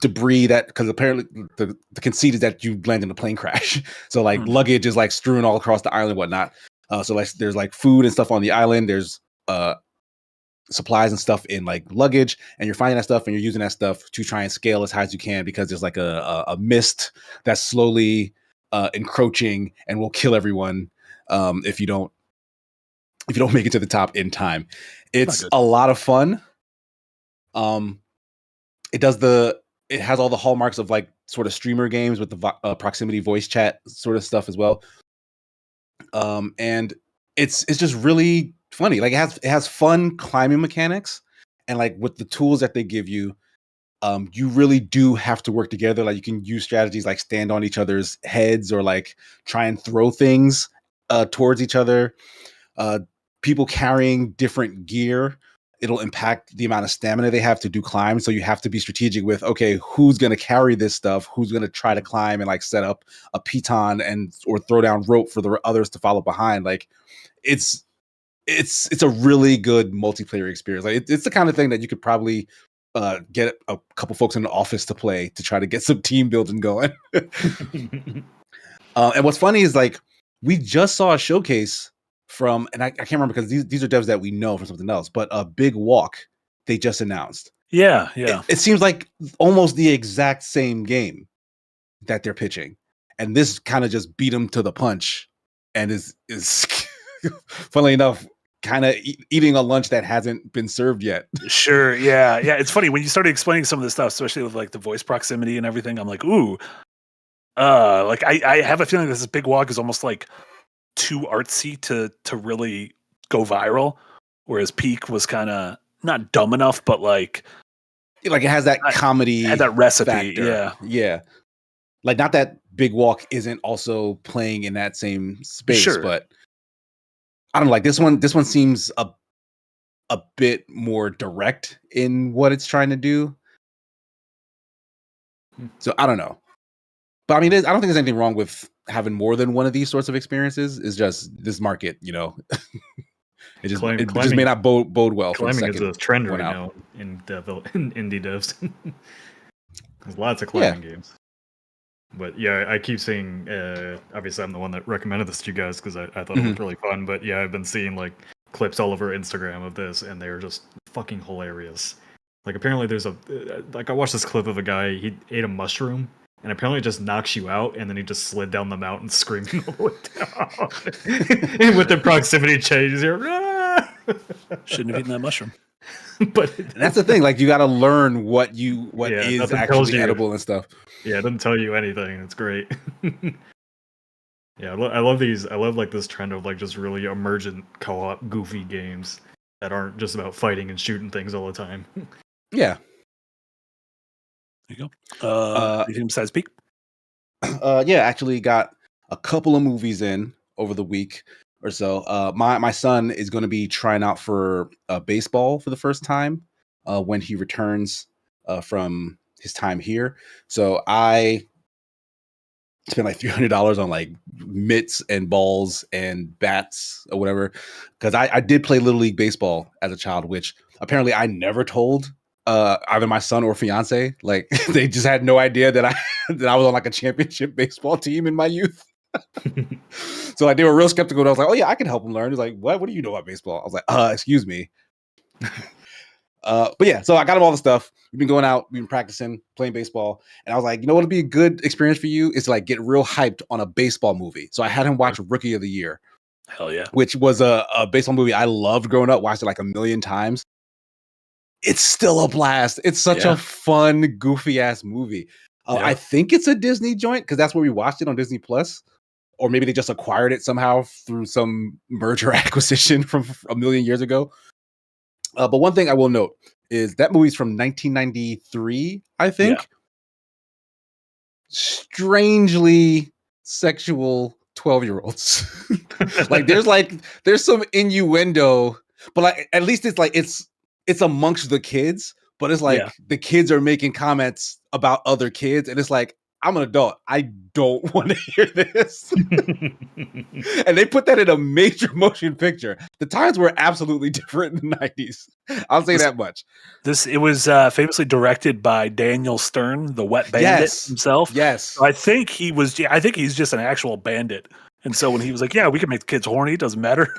debris that, because apparently the conceit is that you land in a plane crash. So like luggage is like strewn all across the island and whatnot. So like there's like food and stuff on the island. There's supplies and stuff in like luggage, and you're finding that stuff and you're using that stuff to try and scale as high as you can, because there's like a mist that's slowly encroaching and will kill everyone if you don't make it to the top in time. It's a lot of fun. It has all the hallmarks of like sort of streamer games with the proximity voice chat sort of stuff as well. And it's just really funny. Like it has fun climbing mechanics, and like with the tools that they give you, you really do have to work together. Like you can use strategies like stand on each other's heads or like try and throw things towards each other. People carrying different gear, it'll impact the amount of stamina they have to do climbs. So you have to be strategic with, okay, who's going to carry this stuff? Who's going to try to climb and like set up a piton or throw down rope for the others to follow behind. Like it's a really good multiplayer experience. Like it's the kind of thing that you could probably get a couple folks in the office to play to try to get some team building going. And what's funny is like we just saw a showcase from, and I can't remember because these are devs that we know from something else, but a Big Walk they just announced. Yeah. It seems like almost the exact same game that they're pitching, and this kind of just beat them to the punch, and is funnily enough kind of eating a lunch that hasn't been served yet. Sure. Yeah. It's funny when you started explaining some of this stuff, especially with like the voice proximity and everything. I'm like, ooh, like I have a feeling this Big Walk is almost like too artsy to really go viral, whereas Peak was kind of not dumb enough, but like it has that comedy, had that recipe factor. Yeah, like not that Big Walk isn't also playing in that same space, but I don't know, like this one seems a bit more direct in what it's trying to do, so I don't know. But I mean, I don't think there's anything wrong with having more than one of these sorts of experiences. It's just this market, you know, it just may not bode well. Climbing is a trend right now in indie devs. There's lots of climbing games. But yeah, I keep seeing. Obviously, I'm the one that recommended this to you guys because I thought it was really fun. But yeah, I've been seeing like clips all over Instagram of this, and they're just fucking hilarious. Like apparently, there's I watched this clip of a guy. He ate a mushroom. And apparently it just knocks you out, and then he just slid down the mountain screaming all the way down. And with the proximity changes, you're shouldn't have eaten that mushroom. But that's the thing, like you got to learn what is actually edible and stuff. Yeah, it doesn't tell you anything. It's great. Yeah, I love these. I love like this trend of like just really emergent co-op goofy games that aren't just about fighting and shooting things all the time. Yeah. There you go. Anything besides Peak? Yeah, actually got a couple of movies in over the week or so. My son is going to be trying out for baseball for the first time when he returns from his time here. So I spent like $300 on like mitts and balls and bats or whatever, because I did play Little League baseball as a child, which apparently I never told either my son or fiance. Like they just had no idea that I was on like a championship baseball team in my youth. So like they were real skeptical. And I was like, oh yeah, I can help him learn. He's like, what do you know about baseball? I was like, excuse me. But yeah, so I got him all the stuff. We've been going out, we've been practicing, playing baseball, and I was like, you know what would be a good experience for you is to like get real hyped on a baseball movie. So I had him watch Rookie of the Year. Hell yeah. Which was a baseball movie I loved growing up, watched it like 1,000,000 times. It's still a blast. It's such a fun, goofy ass movie. I think it's a Disney joint because that's where we watched it on Disney Plus, or maybe they just acquired it somehow through some merger acquisition from 1,000,000 years ago. But one thing I will note is that movie's from 1993, I think. strangely sexual 12-year-olds. there's some innuendo, but like at least it's amongst the kids, but it's like the kids are making comments about other kids, and it's like, I'm an adult. I don't want to hear this. And they put that in a major motion picture. The times were absolutely different in the 90s. I'll say that much. It was famously directed by Daniel Stern, the wet bandit himself. Yes. So I think he's just an actual bandit. And so when he was like, yeah, we can make the kids horny, it doesn't matter.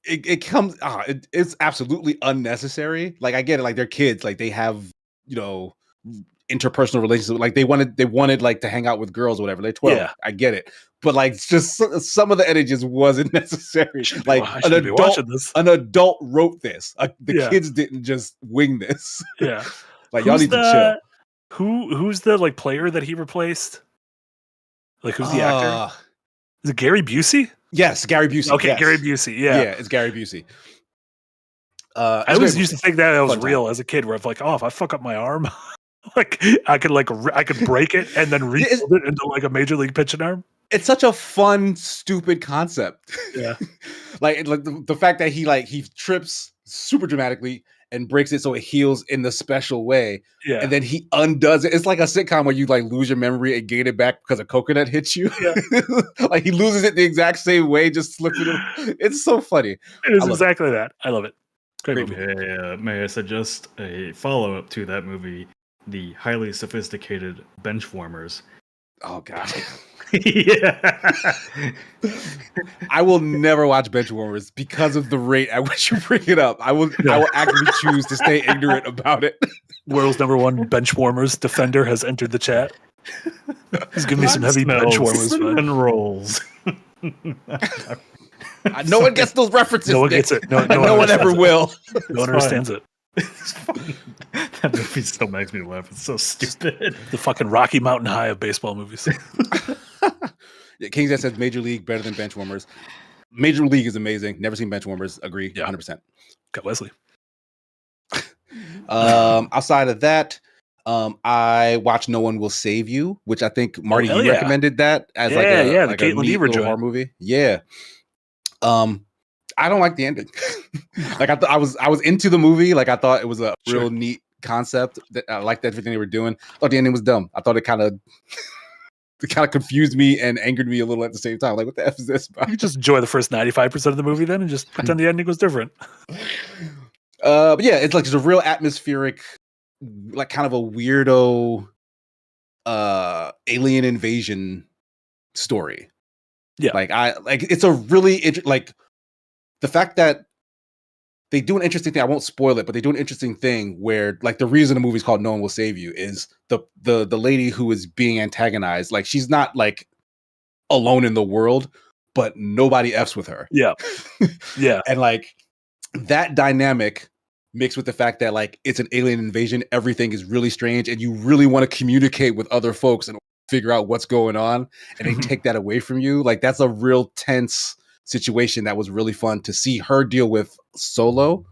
It's absolutely unnecessary. Like, I get it. Like, they're kids. Like, they have, interpersonal relationships. Like, they wanted like to hang out with girls or whatever. They're 12. Yeah. I get it. But like, just some of the edges wasn't necessary. Like, an adult wrote this. The kids didn't just wing this. Yeah. Like, y'all need to chill. Who's the like player that he replaced? Like, who's the actor? Is it Gary Busey? Yes, Gary Busey. Okay, yes. Gary Busey. Yeah, it's Gary Busey. I always used to think that was real as a kid, where I'm like, oh, if I fuck up my arm, like I could break it and then rebuild it into like a major league pitching arm. It's such a fun, stupid concept. Yeah, like the fact that he trips super dramatically and breaks it so it heals in the special way. Yeah, and then he undoes it. It's like a sitcom where you like lose your memory and gain it back because a coconut hits you. Yeah. Like, he loses it the exact same way, just slipping it. It's so funny. It is exactly that. I love it. Great movie. May I suggest a follow-up to that movie, the highly sophisticated Benchwarmers? Oh, God. Yeah. I will never watch Benchwarmers because of the rate at which you bring it up. I will actively choose to stay ignorant about it. World's #1 Benchwarmers defender has entered the chat. He's giving me some heavy Benchwarmers. Cinnamon rolls. No one gets those references. No one gets it. No one ever will. No one understands it. That movie still makes me laugh. It's so stupid. The fucking Rocky Mountain High of baseball movies. King's Death says Major League better than Benchwarmers. Major League is amazing. Never seen Benchwarmers. Agree. 100%. Got Wesley. Outside of that, I watched No One Will Save You, which I think Marty you recommended that as like a neat little horror movie. Yeah. I don't like the ending. Like, I was into the movie. Like, I thought it was a real neat concept. That I liked everything they were doing. I thought the ending was dumb. I thought it kind of confused me and angered me a little at the same time. Like, what the F is this about? You just enjoy the first 95% of the movie then and just pretend the ending was different. But yeah, it's a real atmospheric, like, kind of a weirdo alien invasion story. Yeah. It's a really the fact that they do an interesting thing. I won't spoil it, but they do an interesting thing where, like, the reason the movie's called No One Will Save You is the lady who is being antagonized. Like, she's not like alone in the world, but nobody F's with her. Yeah. Yeah. And like that dynamic mixed with the fact that like it's an alien invasion, everything is really strange, and you really want to communicate with other folks and figure out what's going on, and they take that away from you. Like, that's a real tense situation that was really fun to see her deal with solo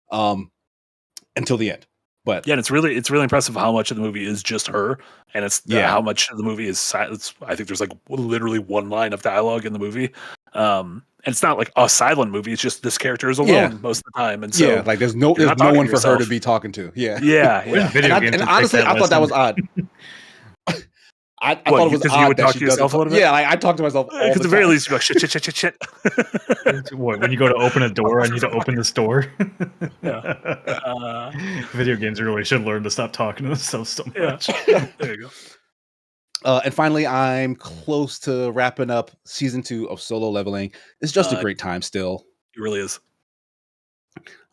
until the end. But yeah, and it's really impressive how much of the movie is just her, and it's how much of the movie is silence. I think there's like literally one line of dialogue in the movie. And it's not like a silent movie. It's just this character is alone most of the time, and so like there's no one for her to be talking to. And honestly, I thought that was odd. I thought it was odd would talk to yourself a little bit. Yeah, like, I talk to myself because at the very least, you're like shit. What, when you go to open a door, I need to open this door. Yeah. Video games really should learn to stop talking to themselves so much. Yeah. There you go. And finally, I'm close to wrapping up season 2 of Solo Leveling. It's just a great time still. It really is.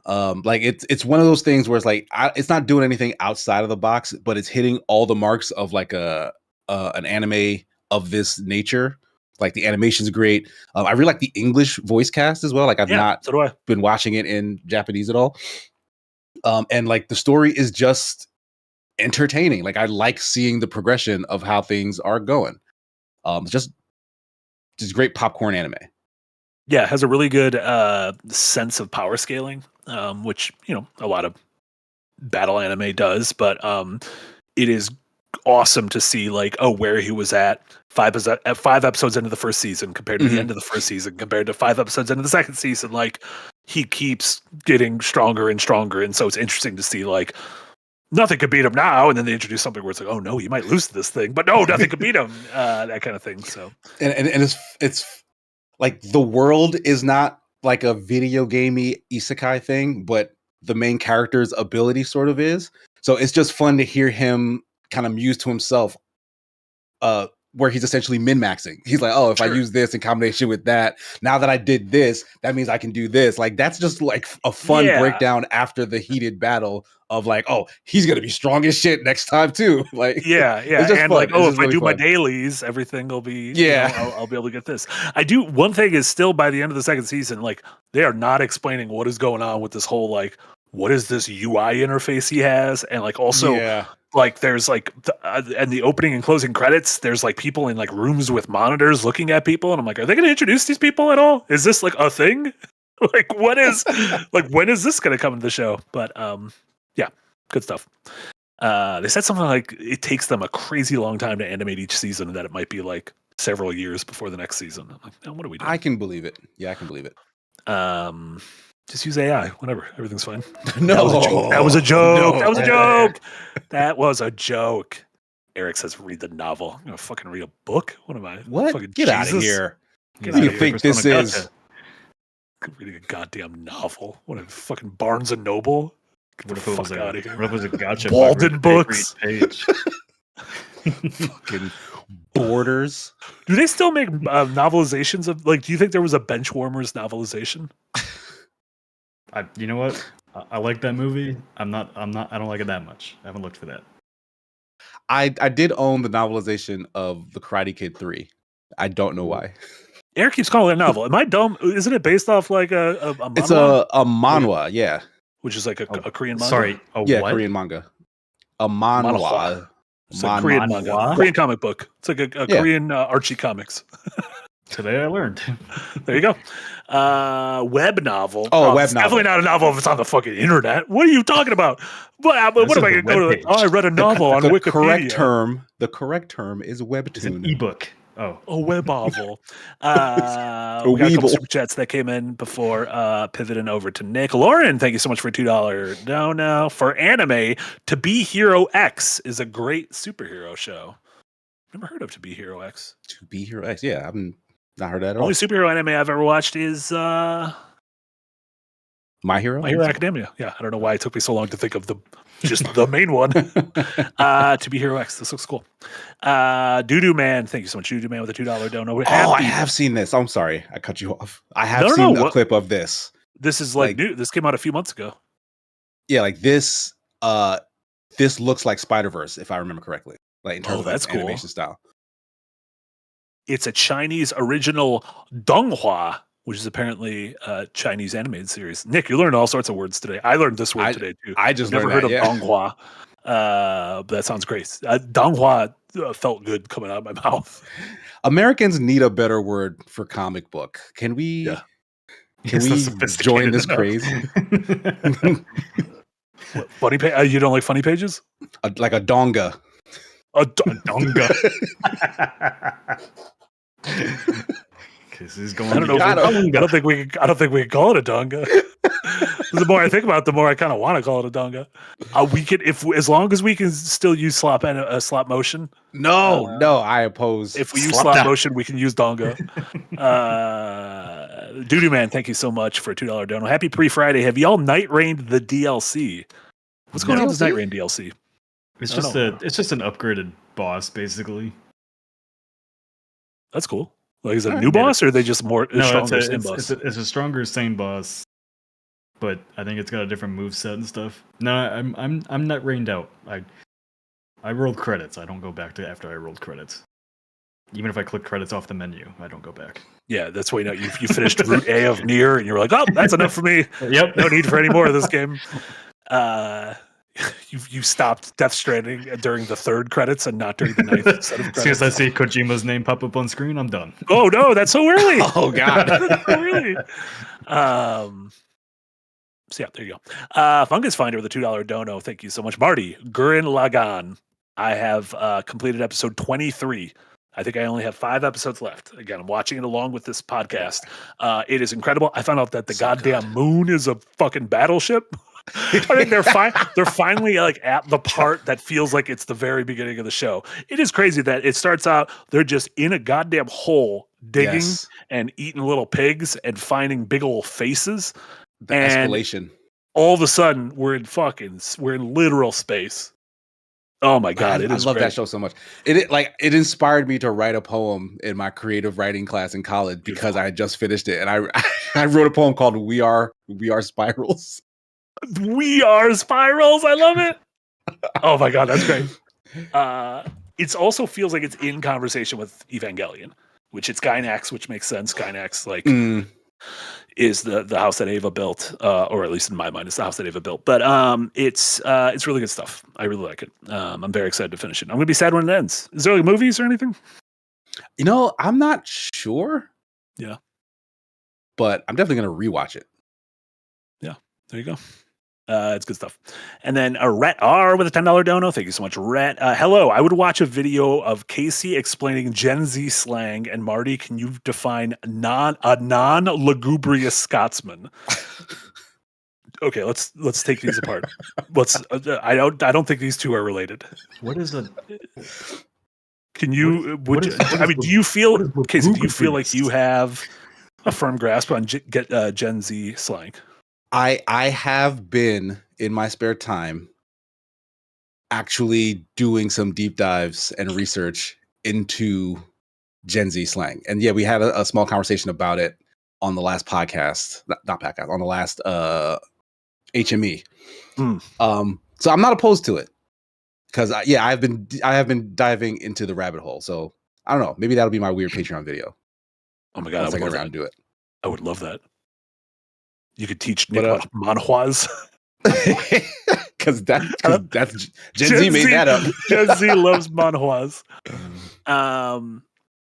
Like it's one of those things where it's like it's not doing anything outside of the box, but it's hitting all the marks of like an anime of this nature. Like, the animation's great. I really like the English voice cast as well. Like, I've not been watching it in Japanese at all. And like the story is just entertaining. Like, I like seeing the progression of how things are going. Just great popcorn anime. Yeah, it has a really good sense of power scaling, which, a lot of battle anime does, but it is awesome to see like where he was at 5 episodes into the first season compared to the end of the first season compared to 5 episodes into the second season. Like he keeps getting stronger and stronger, and so it's interesting to see like nothing could beat him now, and then they introduce something where it's like, oh no, he might lose to this thing, but no, nothing could beat him, that kind of thing. So and it's like the world is not like a video gamey isekai thing, but the main character's ability sort of is. So it's just fun to hear him kind of muse to himself, where he's essentially min-maxing. He's like, oh, if I use this in combination with that, now that I did this, that means I can do this. Like, that's just like a fun breakdown after the heated battle of like, oh, he's gonna be strong as shit next time too. Like, it's just and fun. Like, if I do my dailies, everything will be I'll be able to get this. I do. One thing is still by the end of the second season, like they are not explaining what is going on with this whole like, what is this UI interface he has, and like also like there's like and the opening and closing credits, there's like people in like rooms with monitors looking at people, and I'm like, are they going to introduce these people at all? Is this like a thing? Like what is like when is this going to come into the show? But good stuff. They said something like it takes them a crazy long time to animate each season, and that it might be like several years before the next season. I'm like, what are we doing? I can believe it. Yeah, I can believe it. Just use AI, whatever. Everything's fine. No, that was a joke. No. That was a joke. That was a joke. Eric says, read the novel. I'm gonna fucking read a book. What am I? What? Fucking Get out of here. What do you think this is? Reading a goddamn novel. What a fucking Barnes and Noble. Get the fuck out of here. What was a gotcha? Walden Books. Fucking Borders. Do they still make novelizations of like? Do you think there was a Benchwarmers novelization? You know what? I like that movie. I don't like it that much. I haven't looked for that. I did own the novelization of The Karate Kid 3. I don't know why. Eric keeps calling it a novel. Am I dumb? Isn't it based off like a manhwa? It's a manhwa, yeah. Which is like a Korean manga? Sorry, what? Korean manga. A manhwa. It's a Korean manga. Korean comic book. It's like a Korean Archie comics. Today I learned. There you go. Web novel. Web novel. Definitely not a novel if it's on the fucking internet. What are you talking about? What am I going to go to? I read a novel on Wikipedia. The correct term is webtoon. It's an ebook. A web novel. We got a couple super chats that came in before pivoting over to Nick. Lauren, thank you so much for $2. No. For anime, To Be Hero X is a great superhero show. Never heard of To Be Hero X. To Be Hero X, yeah, I've not heard that at all. Only superhero anime I've ever watched is My Hero Academia. Yeah, I don't know why it took me so long to think of the main one. To Be Hero X. This looks cool. Doo-Doo Man. Thank you so much, Doo-Doo Man, with a $2 donor. I have seen this. I'm sorry. I cut you off. I have seen a clip of this. This is like new. This came out a few months ago. Yeah, like this this looks like Spider-Verse, if I remember correctly. Like in terms of cool. Animation style. It's a Chinese original donghua, which is apparently a Chinese animated series. Nick, you learned all sorts of words today. I learned this word today too. I just never heard of donghua. But that sounds great. Donghua felt good coming out of my mouth. Americans need a better word for comic book. Can we? Yeah. Can we join this craze? Funny you don't like funny pages? Like a donga. A donga. This is going. I don't think we can call it a donga. The more I think about it, the more I kind of want to call it a donga. We can, as long as we can still use slop motion. No, I oppose. If we use slop motion, we can use donga. Doo-Doo Man, thank you so much for a $2 dono. Happy pre-Friday. Have y'all night rained the DLC? What's going on with this night rain DLC? It's just an upgraded boss, basically. That's cool. Like, is it a new boss, or are they just more stronger same boss? It's a stronger same boss, but I think it's got a different moveset and stuff. No, I'm not rained out. I rolled credits. I don't go back to after I rolled credits. Even if I click credits off the menu, I don't go back. Yeah, that's why you finished Route A of Nier, and you're like, oh, that's enough for me. Yep, no need for any more of this game. You stopped Death Stranding during the third credits and not during the ninth set of credits. As soon as I see Kojima's name pop up on screen, I'm done. Oh no, that's so early. Oh god, so early. So yeah, there you go. Fungus Finder with a $2 dono. Thank you so much. Marty, Gurren Lagann. I have completed episode 23. I think I only have 5 episodes left. Again, I'm watching it along with this podcast. It is incredible. I found out that the goddamn moon is a fucking battleship. I think they're finally like at the part that feels like it's the very beginning of the show. It is crazy that it starts out they're just in a goddamn hole digging and eating little pigs and finding big old faces. The escalation. All of a sudden we're in literal space. Oh my god, I love that show so much. It inspired me to write a poem in my creative writing class in college because I had just finished it, and I wrote a poem called "We Are Spirals." We are spirals. I love it. Oh my god, that's great. It also feels like it's in conversation with Evangelion, which it's Gainax, which makes sense. Gainax is the house that Ava built, or at least in my mind, it's the house that Ava built. But it's really good stuff. I really like it. I'm very excited to finish it. I'm gonna be sad when it ends. Is there like movies or anything? I'm not sure. Yeah, but I'm definitely gonna rewatch it. Yeah, there you go. It's good stuff. And then Rhett R with a $10 dono. Thank you so much, Rhett. Hello. I would watch a video of Casey explaining Gen Z slang. And Marty, can you define a non-lugubrious Scotsman? Okay, let's take these apart. I don't think these two are related. What is a? Can you? Do you feel, Casey? Do you feel like you have a firm grasp on Gen Z slang? I have been in my spare time actually doing some deep dives and research into Gen Z slang. And yeah, we had a small conversation about it on the last podcast, not podcast, on the last HME. So I'm not opposed to it because I have been diving into the rabbit hole. So I don't know, maybe that'll be my weird Patreon video. Oh my god, I get around to do it. I would love that. You could teach Nick manhwas. Because that's Gen Z made that up. Gen Z loves manhwas. And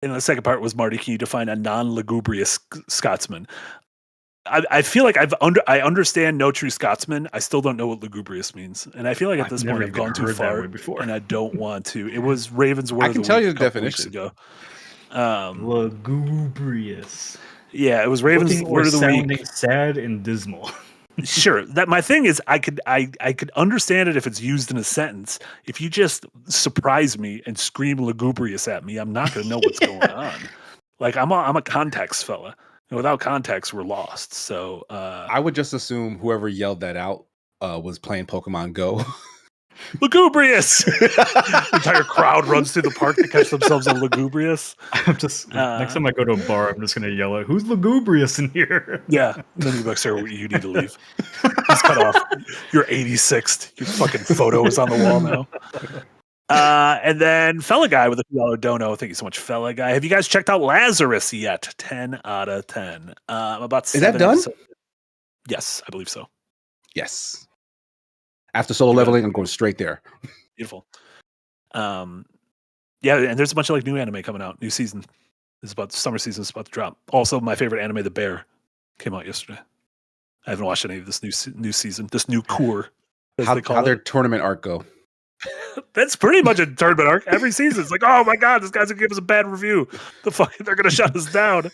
the second part was, Marty, can you define a non-lugubrious Scotsman? I feel like I understand no true Scotsman. I still don't know what lugubrious means. And I feel like at this point I've gone too far and I don't want to. It was Raven's word. I can tell you the definition. Ago. Lugubrious. Yeah, it was Raven's word of the sounding week. Sad and dismal. Sure. That my thing is, I could understand it if it's used in a sentence. If you just surprise me and scream lugubrious at me, I'm not going to know what's going on. Like I'm a context fella. And without context, we're lost. So I would just assume whoever yelled that out was playing Pokemon Go. Lugubrious. The entire crowd runs through the park to catch themselves on lugubrious. I'm just next time I go to a bar, I'm just gonna yell out, "Who's lugubrious in here?" Yeah, and then you're like, "Sir, you need to leave. He's cut off. You're 86th. Your fucking photo is on the wall now." And then Fella Guy with a $2 dono. Thank you so much, Fella Guy. Have you guys checked out Lazarus yet? 10 out of 10. Is that done? Yes, I believe so. Yes. After solo leveling, I'm going straight there. Beautiful. Yeah, and there's a bunch of like new anime coming out. New season summer season is about to drop. Also, my favorite anime, The Bear, came out yesterday. I haven't watched any of this new season, this new cour. How their tournament arc go? That's pretty much a tournament arc. Every season, it's like, oh my god, this guy's gonna give us a bad review. They're gonna shut us down.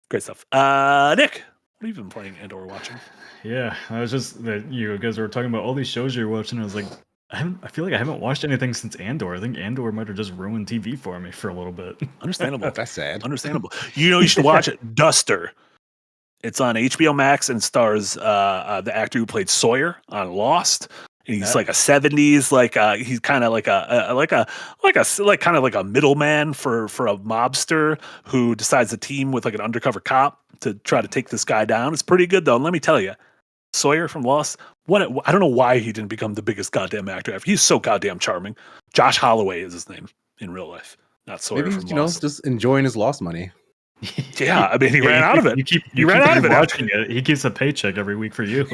Great stuff. Nick, what have you been playing and or watching? Yeah, I was just that you guys were talking about all these shows you're watching. I was like, I feel like I haven't watched anything since Andor. I think Andor might have just ruined TV for me for a little bit. Understandable. That's sad. Understandable. You should watch it. Duster. It's on HBO Max and stars the actor who played Sawyer on Lost. And he's like a 70s, he's kind of like a middleman for a mobster who decides to team with like an undercover cop to try to take this guy down. It's pretty good though. And let me tell you, Sawyer from Lost, I don't know why he didn't become the biggest goddamn actor ever. He's so goddamn charming. Josh Holloway is his name in real life, not Sawyer from Lost. Just enjoying his Lost money. Yeah, I mean, he ran out of it. He ran out of it. Watching it. He keeps a paycheck every week for you.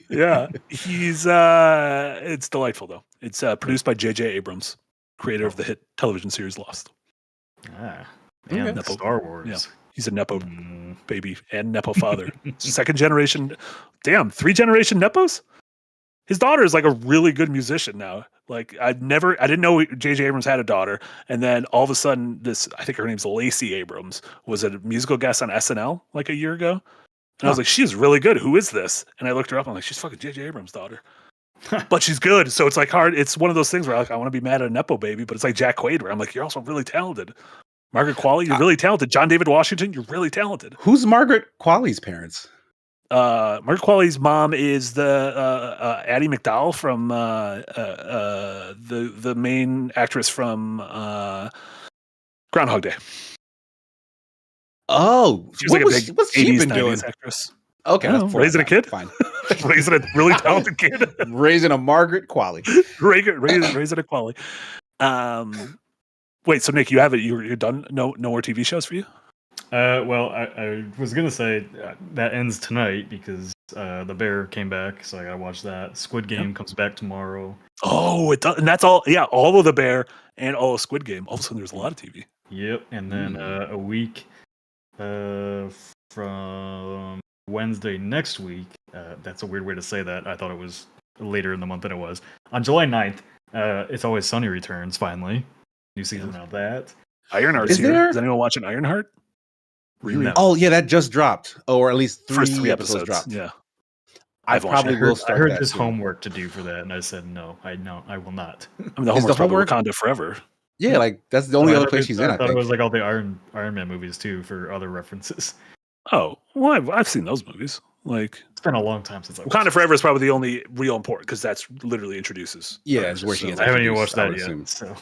Yeah, it's delightful though. It's produced by J.J. Abrams, creator of the hit television series Lost. Man, okay. Star Wars. Yeah. He's a Nepo baby and Nepo father. Second generation. Damn, 3-generation Nepos? His daughter is like a really good musician now. Like I didn't know J.J. Abrams had a daughter. And then all of a sudden I think her name's Lacey Abrams, was a musical guest on SNL like a year ago. And I was like, she's really good. Who is this? And I looked her up. I'm like, she's fucking J.J. Abrams' daughter. But she's good. So it's like hard. It's one of those things where like, I want to be mad at a Nepo baby, but it's like Jack Quaid, where I'm like, you're also really talented. Margaret Qualley, you're really talented. John David Washington, you're really talented. Who's Margaret Qualley's parents? Margaret Qualley's mom is the Addie McDowell from the main actress from Groundhog Day. Oh, she was like a big what's she 80s, been doing? Actress. Okay, raising a kid. Fine. Raising a really talented kid. Raising a Margaret Qualley. Raising a Qualley. Wait, so Nick, you have it? You're done? No more TV shows for you? Well, I was gonna say that ends tonight because The Bear came back, so I gotta watch that. Squid Game comes back tomorrow. Oh, it does, and that's all. Yeah, all of The Bear and all of Squid Game. All of a sudden, there's a lot of TV. Yep, and then a week from Wednesday next week. That's a weird way to say that. I thought it was later in the month than it was. On July 9th, It's Always Sunny returns finally. New season of that. Ironheart's here. Is anyone watching Ironheart? Really? No. Oh yeah, that just dropped. Oh, or at least First 3 episodes dropped. Yeah. I probably will start. I heard that there's soon. homework to do for that, and I said no. I will not. I mean, the homework's probably Wakanda Forever. Yeah, like that's the only other place she's in. I thought it was like all the Iron Man movies too for other references. Oh, well, I've seen those movies. Like, it's been a long time since I Wakanda Forever is probably the only real important because that's literally introduces. Yeah, it's where she gets. I haven't even watched that yet. So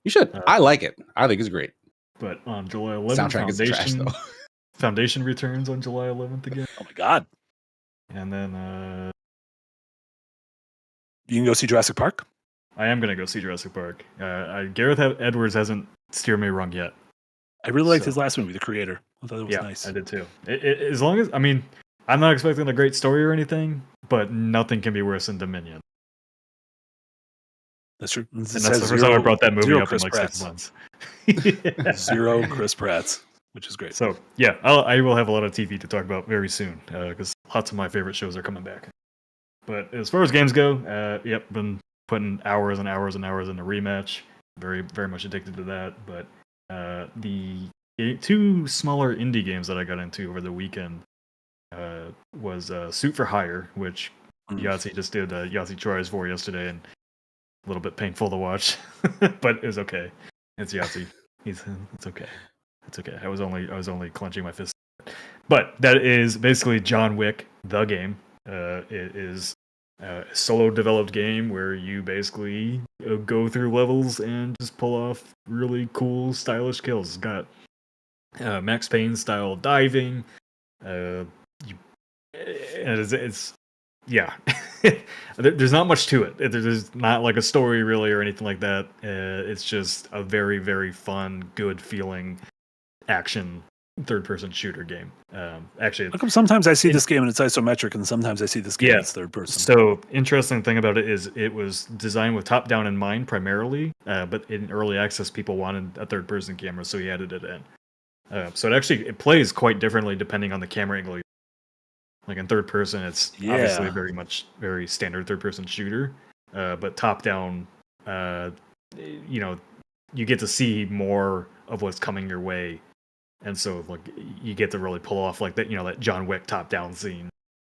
you should. I like it. I think it's great. But on July 11th, Foundation returns on July 11th again. Oh my god! And then you can go see Jurassic Park. I am gonna go see Jurassic Park. Gareth Edwards hasn't steered me wrong yet. I really liked his last movie, The Creator. I thought it was nice. I did too. As long as I'm not expecting a great story or anything, but nothing can be worse than Dominion. That's true. And that's the first time I brought that movie up in like 6 months. Zero Chris Pratts, which is great. So yeah, I will have a lot of TV to talk about very soon because lots of my favorite shows are coming back. But as far as games go, been putting hours and hours and hours into Rematch. Very, very much addicted to that. But the 2 smaller indie games that I got into over the weekend was Suit for Hire, which Yahtzee just did Yahtzee Tries for yesterday, and a little bit painful to watch, but it was okay. It's Yahtzee. It's okay. It's okay. I was only clenching my fist. But that is basically John Wick, the game. It is a solo developed game where you basically go through levels and just pull off really cool, stylish kills. It's got Max Payne style diving. It's there's not much to it. There's not like a story really or anything like that. It's just a very, very fun, good feeling action third-person shooter game. Actually, how come sometimes I see this game and it's isometric, and sometimes I see this game and it's third person? So interesting thing about it is it was designed with top-down in mind primarily, but in early access, people wanted a third-person camera, so he added it in. So it plays quite differently depending on the camera angle. Like in third person, it's obviously very standard third person shooter. But top down, you get to see more of what's coming your way, and so like you get to really pull off like that, that John Wick top down scene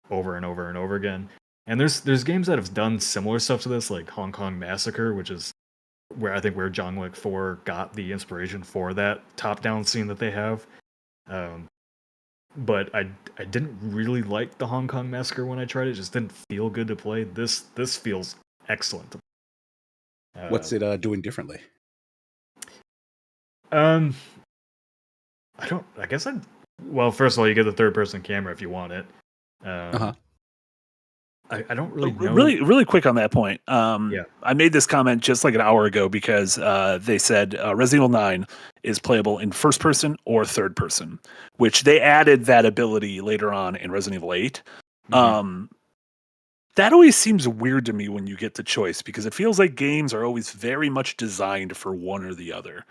over and over and over again. And there's games that have done similar stuff to this, like Hong Kong Massacre, which is where John Wick 4 got the inspiration for that top down scene that they have. But I didn't really like the Hong Kong Massacre when I tried it. It just didn't feel good to play. This feels excellent. What's it doing differently? Well, first of all, you get the third person camera if you want it. I don't really know. Really quick on that point. I made this comment just like an hour ago because they said Resident Evil 9 is playable in first person or third person, which they added that ability later on in Resident Evil 8. Mm-hmm. That always seems weird to me when you get the choice, because it feels like games are always very much designed for one or the other.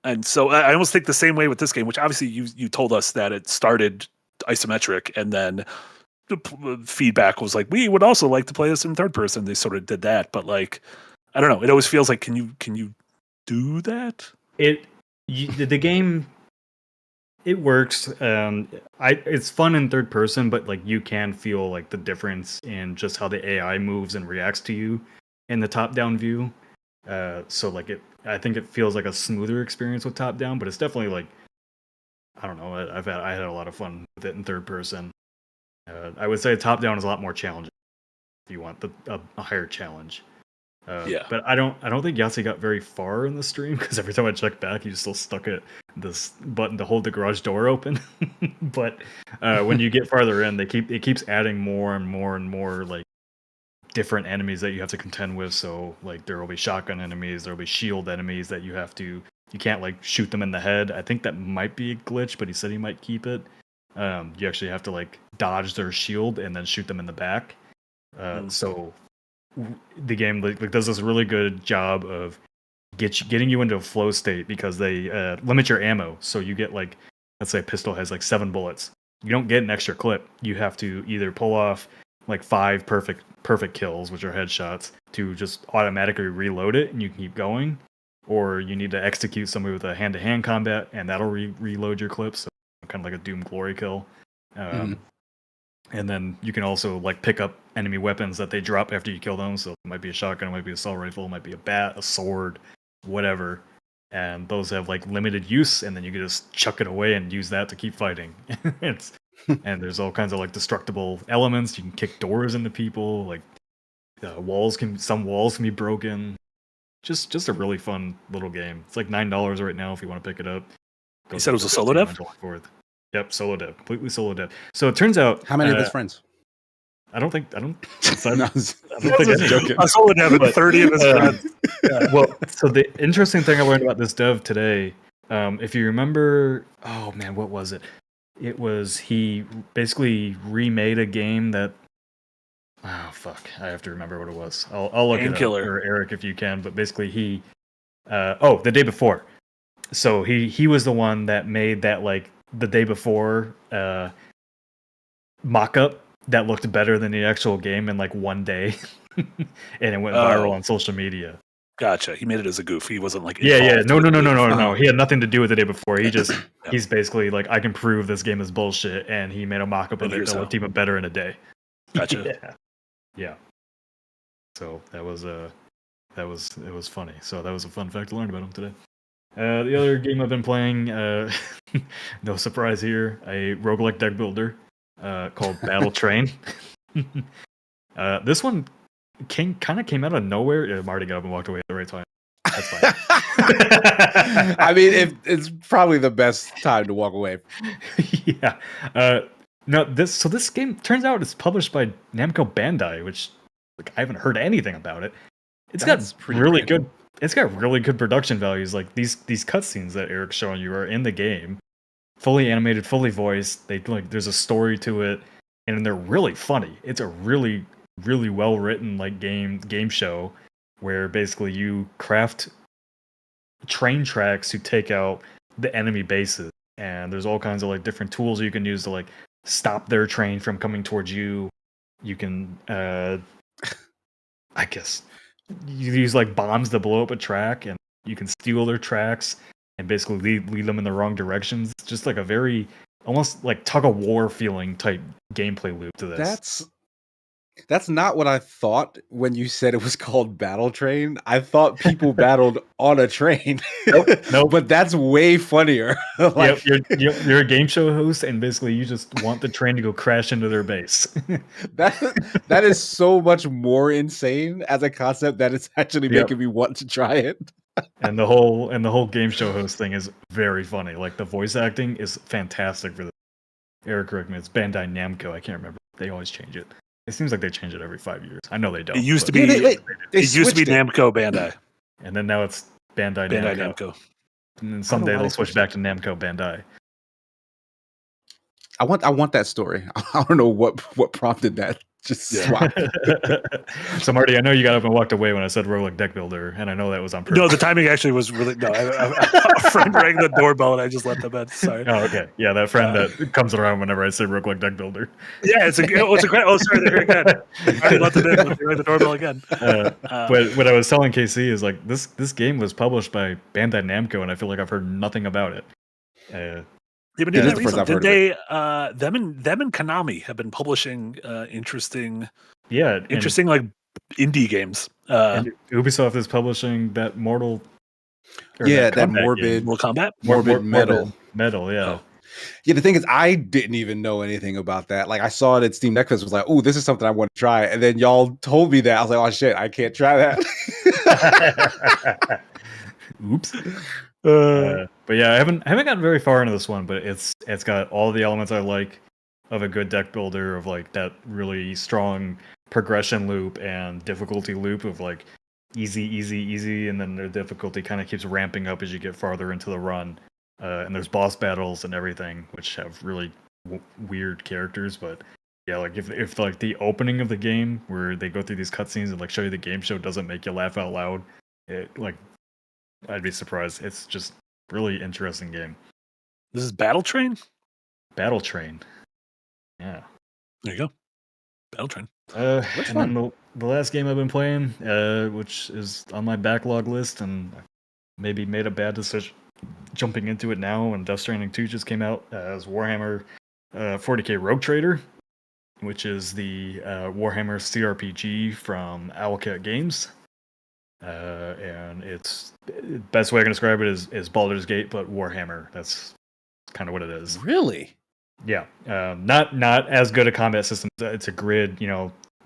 And so I almost think the same way with this game, which obviously you told us that it started isometric, and then the feedback was like, we would also like to play this in third person. They sort of did that, but like, I don't know. It always feels like, can you do that? The game, it works. It's fun in third person, but like you can feel like the difference in just how the AI moves and reacts to you in the top down view. So like I think it feels like a smoother experience with top down, but it's definitely like, I don't know. I had a lot of fun with it in third person. I would say top down is a lot more challenging if you want a higher challenge. But I don't think Yahtzee got very far in the stream, because every time I check back, he's still stuck at this button to hold the garage door open. But when you get farther in, it keeps adding more and more and more like different enemies that you have to contend with. So like there will be shotgun enemies, there will be shield enemies that you can't like shoot them in the head. I think that might be a glitch, but he said he might keep it. You actually have to like dodge their shield and then shoot them in the back. So the game like does this really good job of getting you into a flow state, because they limit your ammo. So you get like, let's say a pistol has like 7 bullets. You don't get an extra clip. You have to either pull off like 5 perfect kills, which are headshots, to just automatically reload it and you can keep going, or you need to execute somebody with a hand-to-hand combat and that'll reload your clips. So kind of like a Doom Glory kill. And then you can also like pick up enemy weapons that they drop after you kill them. So it might be a shotgun, it might be an assault rifle, it might be a bat, a sword, whatever. And those have like limited use, and then you can just chuck it away and use that to keep fighting. And there's all kinds of like destructible elements. You can kick doors into people. Like some walls can be broken. Just a really fun little game. It's like $9 right now if you want to pick it up. You said it was a solo dev? Yep, solo dev, completely solo dev. So it turns out, how many of his friends? I don't think. No, I don't think I'm joking. A solo dev with 30 of his friends. Well, so the interesting thing I learned about this dev today, if you remember, oh man, what was it? It was he basically remade a game that. Oh fuck! I have to remember what it was. I'll look it up, or Eric if you can. But basically, the day before. So he was the one that made that like the day before mock-up that looked better than the actual game in like one day, and it went viral on social media. Gotcha. He made it as a goof. He wasn't like No. He had nothing to do with the day before. He's basically like, I can prove this game is bullshit, and he made a mock-up of it that looked even better in a day. Gotcha. Yeah. So it was funny. So that was a fun fact to learn about him today. The other game I've been playing, no surprise here, a roguelike deck builder called Battle Train. This one came out of nowhere. Yeah, Marty got up and walked away at the right time. That's fine. I mean, it's probably the best time to walk away. Yeah. This game turns out it's published by Namco Bandai, which like I haven't heard anything about it. It's got really good production values. Like these cutscenes that Eric's showing you are in the game, fully animated, fully voiced. There's a story to it, and they're really funny. It's a really, really well written like game show where basically you craft train tracks to take out the enemy bases, and there's all kinds of like different tools you can use to like stop their train from coming towards you. You can I guess you use like bombs to blow up a track, and you can steal their tracks and basically lead them in the wrong directions. It's just like a very almost like tug of war feeling type gameplay loop to this. That's not what I thought when you said it was called Battle Train. I thought people battled on a train. Nope. But that's way funnier. Like, yep, you're a game show host, and basically you just want the train to go crash into their base. That is so much more insane as a concept that it's actually making me want to try it. And the whole game show host thing is very funny. Like the voice acting is fantastic for this. Eric, correct me, it's Bandai Namco. I can't remember. They always change it. It seems like they change it every 5 years. I know they don't. It used to be Namco Bandai, and then now it's Bandai Namco. And then someday they'll switch back to Namco Bandai. I want that story. I don't know what prompted that Just swap. So Marty, I know you got up and walked away when I said roguelike deck builder, and I know that was on purpose. No, the timing actually was really a friend rang the doorbell and I just let them in. Sorry. Oh, okay. Yeah, that friend that comes around whenever I say roguelike deck builder. Yeah, it's a great. Oh, sorry, they're here again. I already let them in. But they rang the doorbell again. But what I was telling KC is like this game was published by Bandai Namco, and I feel like I've heard nothing about it. They've been doing that recently. Did they? Them and Konami have been publishing interesting like indie games. And Ubisoft is publishing that Mortal. That Morbid Kombat, Morbid Metal. Yeah. Oh. Yeah, the thing is, I didn't even know anything about that. Like, I saw it at Steam Next Fest, was like, "Oh, this is something I want to try," and then y'all told me that. I was like, "Oh shit, I can't try that." Oops. But yeah, I haven't gotten very far into this one, but it's got all the elements I like of a good deck builder, of like that really strong progression loop and difficulty loop of like easy, and then the difficulty kind of keeps ramping up as you get farther into the run. And there's boss battles and everything, which have really weird characters, but yeah, like if like the opening of the game where they go through these cutscenes and like show you the game show doesn't make you laugh out loud, I'd be surprised. It's just really interesting game. This is Battle Train? Battle Train. Yeah. There you go. Battle Train. And then the last game I've been playing, which is on my backlog list, and maybe made a bad decision jumping into it now when Death Stranding 2 just came out, is Warhammer 40k Rogue Trader, which is the Warhammer CRPG from Owlcat Games. And it's the best way I can describe it is Baldur's Gate, but Warhammer. That's kind of what it is. Really? Yeah. Not as good a combat system. It's a grid,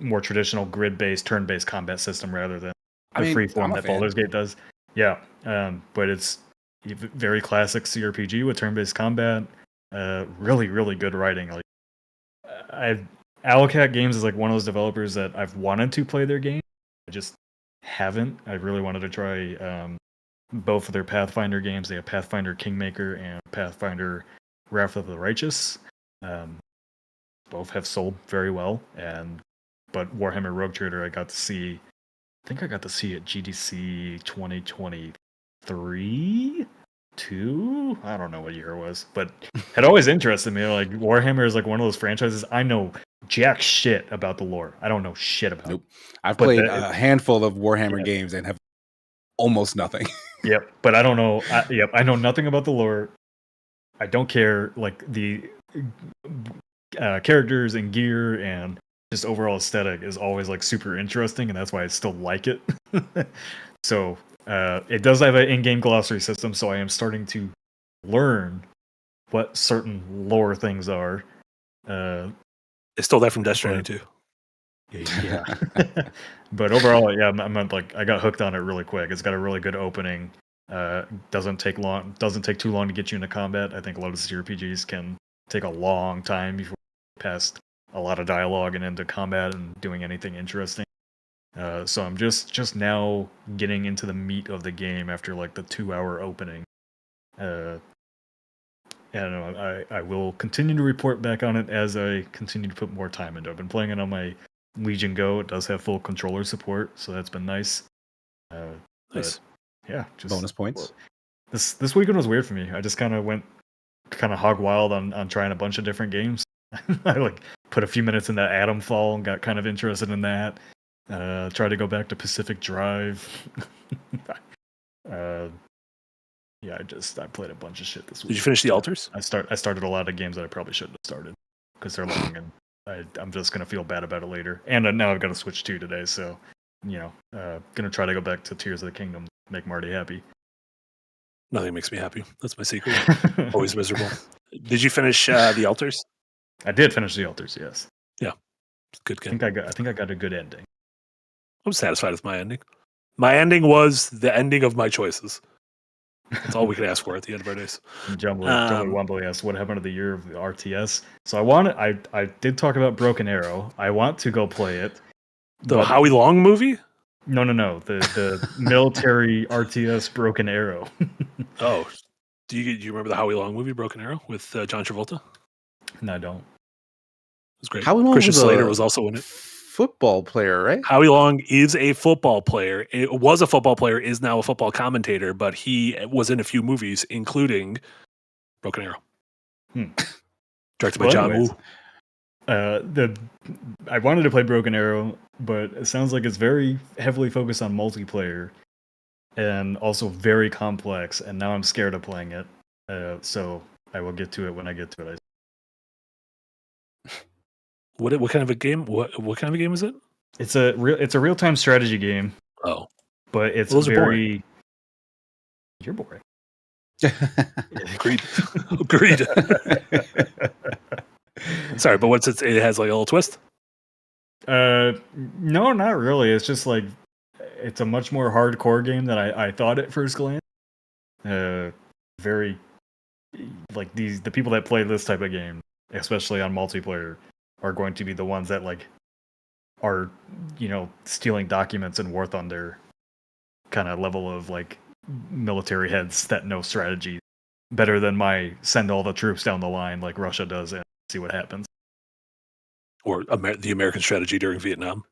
more traditional grid-based, turn-based combat system rather than the freeform that Baldur's Gate does. Yeah. But it's very classic CRPG with turn-based combat. Really, really good writing. Like, Owlcat Games is like one of those developers that I've wanted to play their game. I just haven't. I really wanted to try both of their Pathfinder games. They have Pathfinder Kingmaker and Pathfinder Wrath of the Righteous. Both have sold very well, but Warhammer Rogue Trader I got to see at GDC 2023, 2. I don't know what year it was, but it always interested me. Like, Warhammer is like one of those franchises I know jack shit about the lore. I don't know shit about. Nope. I've played a handful of Warhammer games and have almost nothing. Yep, but I don't know. I know nothing about the lore. I don't care. Like, the characters and gear and just overall aesthetic is always like super interesting, and that's why I still like it. So it does have an in-game glossary system, so I am starting to learn what certain lore things are. It's still that from Death Stranding 2. Yeah. But overall, yeah, I got hooked on it really quick. It's got a really good opening. Doesn't take too long to get you into combat. I think a lot of CRPGs can take a long time before you past a lot of dialogue and into combat and doing anything interesting. So I'm just now getting into the meat of the game after like the 2-hour opening. And I will continue to report back on it as I continue to put more time into it. I've been playing it on my Legion Go. It does have full controller support, so that's been nice. Nice. Yeah, just bonus points. This weekend was weird for me. I just kind of went hog wild on trying a bunch of different games. I like put a few minutes in that Atomfall and got kind of interested in that. Tried to go back to Pacific Drive. Yeah, I played a bunch of shit this week. Did you finish the Altars? I started a lot of games that I probably shouldn't have started because they're long, and I'm just gonna feel bad about it later. And now I've got to switch 2 today, so gonna try to go back to Tears of the Kingdom, make Marty happy. Nothing makes me happy. That's my secret. Always miserable. Did you finish the Altars? I did finish the Altars, yes. Yeah, good. I think I got a good ending. I'm satisfied with my ending. My ending was the ending of my choices. That's all we can ask for at the end of our days. Jumbly Wombly asks, what happened to the year of the RTS? So I did talk about Broken Arrow. I want to go play it. The Howie Long movie? No. The military RTS Broken Arrow. Oh. Do you remember the Howie Long movie, Broken Arrow, with John Travolta? No, I don't. was great. Howie Long Christian was Slater was also in it. Football player, right? Howie Long is a football player. It was a football player, is now a football commentator, but he was in a few movies, including Broken Arrow. Directed by John Woo. I wanted to play Broken Arrow, but it sounds like it's very heavily focused on multiplayer and also very complex, and now I'm scared of playing it. So I will get to it when I get to it. What kind of a game? What kind of a game is it? It's a real-time strategy game. Oh, but it's those very. You're boring. Agreed. Sorry, but what's it? It has like a little twist. No, not really. It's just like it's a much more hardcore game than I thought at first glance. Very like the people that play this type of game, especially on multiplayer, are going to be the ones that like are, stealing documents in War Thunder kind of level of like military heads that know strategy better than my send all the troops down the line like Russia does and see what happens. Or the American strategy during Vietnam.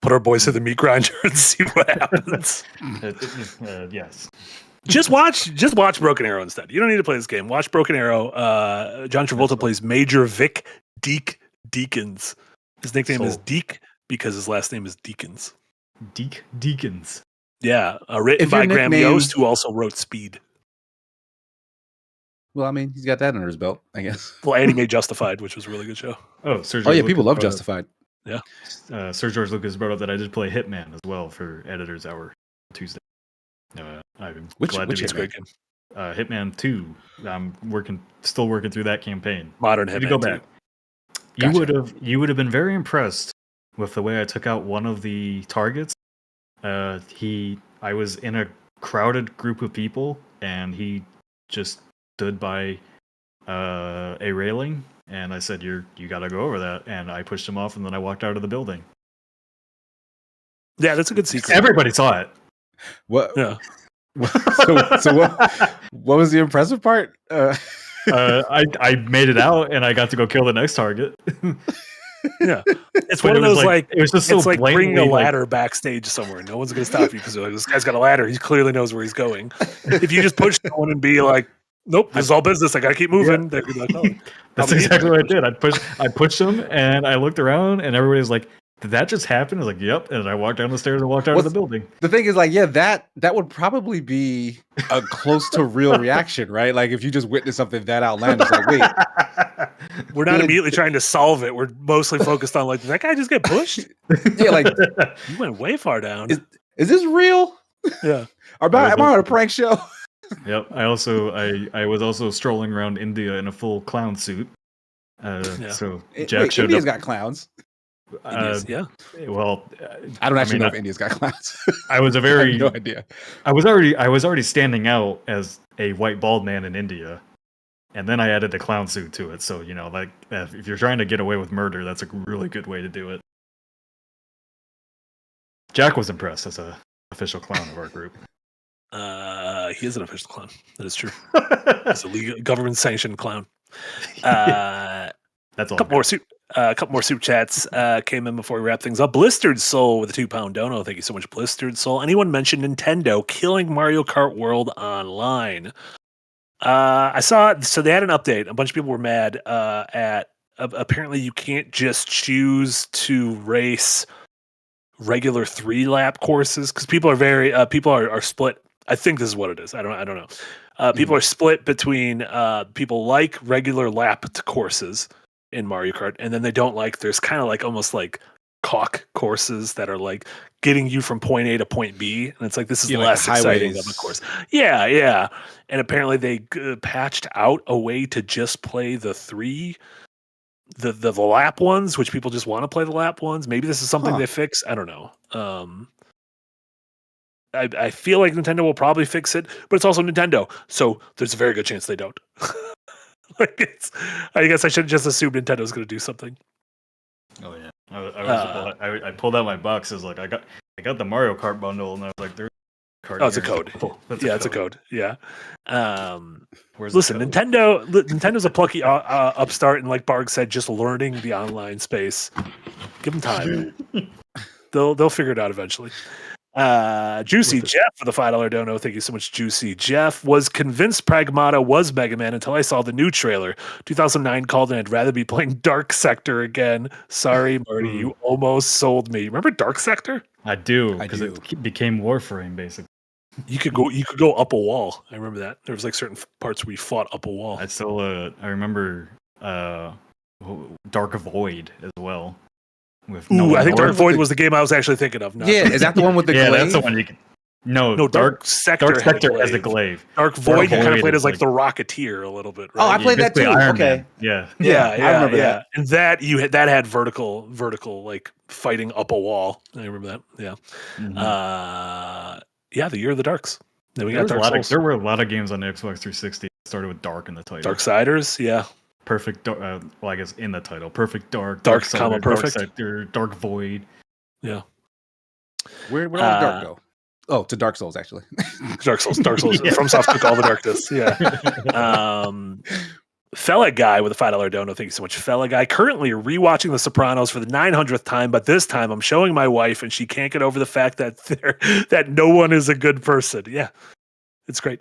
Put our boys to the meat grinder and see what happens. Yes. Just watch Broken Arrow instead. You don't need to play this game. Watch Broken Arrow. John Travolta plays Major Vic Deke Deakins. His nickname is Deke because his last name is Deakins. Deke Deakins. Yeah, written by Graham Yost, who also wrote Speed. Well, I mean, he's got that under his belt, I guess. Well, and he made Justified, which was a really good show. People love Justified. Yeah. Sir George Lucas brought up that I did play Hitman as well for Editor's Hour Tuesday. I'm glad to be great game. Hitman 2. I'm still working through that campaign. Modern Hitman. Go back. Gotcha. You would have been very impressed with the way I took out one of the targets. I was in a crowded group of people, and he just stood by a railing, and I said, "You got to go over that," and I pushed him off, and then I walked out of the building. Yeah, that's a good secret. Everybody saw it. What? Yeah. So what was the impressive part? I made it out, and I got to go kill the next target. Yeah, it's one of those like it was just so it's like bringing a ladder like, backstage somewhere. No one's going to stop you because like, this guy's got a ladder. He clearly knows where he's going. If you just push someone and be like, "Nope, this is all business. I got to keep moving," they're gonna be like, "Oh." That's exactly what I did. I pushed him, and I looked around, and everybody was like, "Did that just happen?" I was like, "Yep." And I walked down the stairs and walked out of the building. The thing is, like, yeah, that would probably be a close to real reaction, right? Like, if you just witness something that outlandish, like, wait, we're not immediately trying to solve it. We're mostly focused on like, did that guy just get pushed? Yeah, like you went way far down. Is this real? Yeah. Am I on a prank show? Yep. I was also strolling around India in a full clown suit. So Jack showed India's up. got clowns. Yeah. Well, I don't actually know if India's got clowns. I was I have no idea. I was already standing out as a white bald man in India, and then I added the clown suit to it. So like if you're trying to get away with murder, that's a really good way to do it. Jack was impressed as a official clown of our group. He is an official clown. That is true. He's a legal government-sanctioned clown. That's all. A couple more soup chats came in before we wrap things up. Blistered Soul with a £2 dono. Thank you so much, Blistered Soul. Anyone mentioned Nintendo killing Mario Kart World Online? I saw so they had an update. A bunch of people were mad at apparently you can't just choose to race regular 3-lap courses because people are very people are split. I think this is what it is. I don't know. People are split between people like regular lapped courses in Mario Kart, and then they don't like. There's kind of like almost like caulk courses that are like getting you from point A to point B, and it's like this is less exciting of a course. Yeah. And apparently they patched out a way to just play the lap ones, which people just want to play the lap ones. Maybe this is something they fix. I don't know. I feel like Nintendo will probably fix it, but it's also Nintendo, so there's a very good chance they don't. I guess I should just assume Nintendo's going to do something. Oh yeah, I pulled out my box. I was like, I got the Mario Kart bundle, and I was like, there's a card. Oh, it's a code. It's a code. Yeah. We're Listen, Nintendo's a plucky upstart, and like Barg said, just learning the online space. Give them time; they'll figure it out eventually. Juicy Jeff for the $5 dono. Thank you so much, Juicy Jeff. Was convinced Pragmata was Mega Man until I saw the new trailer. 2009 called, and I'd rather be playing Dark Sector again. Sorry, Marty, you almost sold me. Remember Dark Sector? I do, because it became Warframe basically. You could go up a wall. I remember that. There was like certain parts where you fought up a wall. I remember Dark Void as well. I think Dark Void was the game I was actually thinking of. Is that the one with the glaive? That's the one you can. No, Dark Sector has the glaive. Dark Void you kind of played as like the Rocketeer a little bit. Right? Oh, I played that too. Okay. Yeah, I remember that. And that had vertical like fighting up a wall. I remember that. Yeah. Mm-hmm. The Year of the Darks. Then we there got Dark Souls. There were a lot of games on the Xbox 360 that started with Dark in the title. Darksiders, yeah. Perfect. I guess in the title, Perfect Dark, Perfect, Dark Sector, Dark Void. Yeah. Where did Dark go? Oh, to Dark Souls actually. Dark Souls. Yeah. FromSoft took all the darkness. Yeah. Fella Guy with a $5 dono. Thank you so much, Fella Guy. Currently rewatching The Sopranos for the 900th time, but this time I'm showing my wife, and she can't get over the fact that no one is a good person. Yeah, it's great.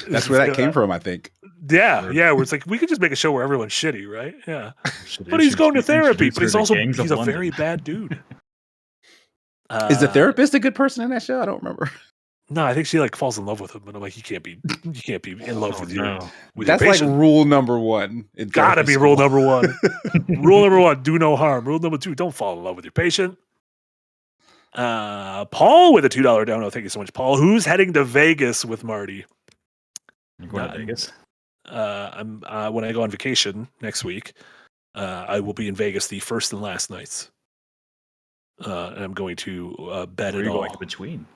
That's where that came from, I think. Yeah. Where it's like we could just make a show where everyone's shitty, right? Yeah, but he's going to therapy, but he's a very bad dude. Is the therapist a good person in that show? I don't remember. No, I think she like falls in love with him, and I'm like, you can't be in love with you. That's like rule number one. Gotta be rule number one. Rule number one: do no harm. Rule number two: don't fall in love with your patient. Paul with a $2 dono. Thank you so much, Paul. Who's heading to Vegas with Marty? You're going to Vegas? I'm when I go on vacation next week. I will be in Vegas the first and last nights, and I'm going to bet it all. Going to between?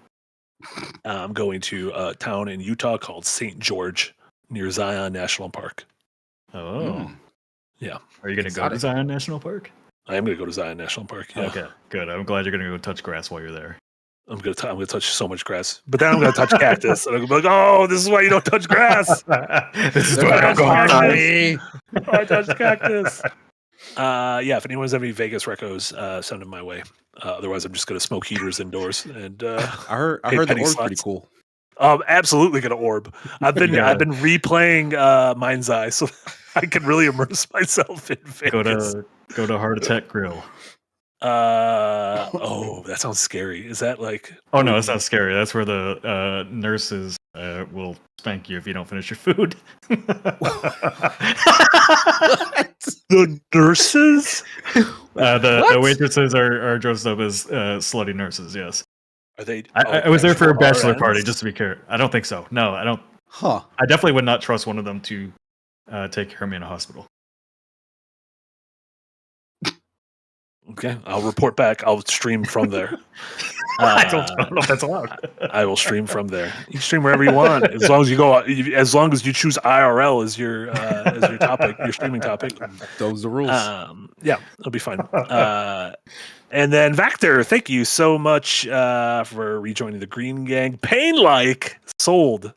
I'm going to a town in Utah called St. George near Zion National Park. Oh, yeah. Are you going to go to Zion National Park? I am going to go to Zion National Park. Yeah. Okay, good. I'm glad you're going to go touch grass while you're there. I'm going to touch so much grass, but then I'm going to touch cactus, and I'm going to be like, "Oh, this is why you don't touch grass. This is why I don't go cactus. I touch cactus." If anyone's have any Vegas recos, send them my way. Otherwise, I'm just going to smoke heaters indoors. And I heard the orb's pretty cool. Absolutely going to orb. I've been replaying Mind's Eye, so I can really immerse myself in Vegas. Go to Heart Attack Grill. That sounds scary. Is that like? Oh no, it's not scary. That's where the nurses will spank you if you don't finish your food. The nurses? The waitresses are dressed up as slutty nurses. Yes. Are they? I was there for a bachelor party, just to be clear. I don't think so. No, I don't. Huh. I definitely would not trust one of them to take care of me in a hospital. Okay, I'll report back. I'll stream from there. I don't know if that's allowed. I will stream from there. You stream wherever you want, as long as you choose IRL as your topic, your streaming topic. Those are the rules. Yeah, it'll be fine. And then Vector, thank you so much for rejoining the Green Gang. Pain-like sold.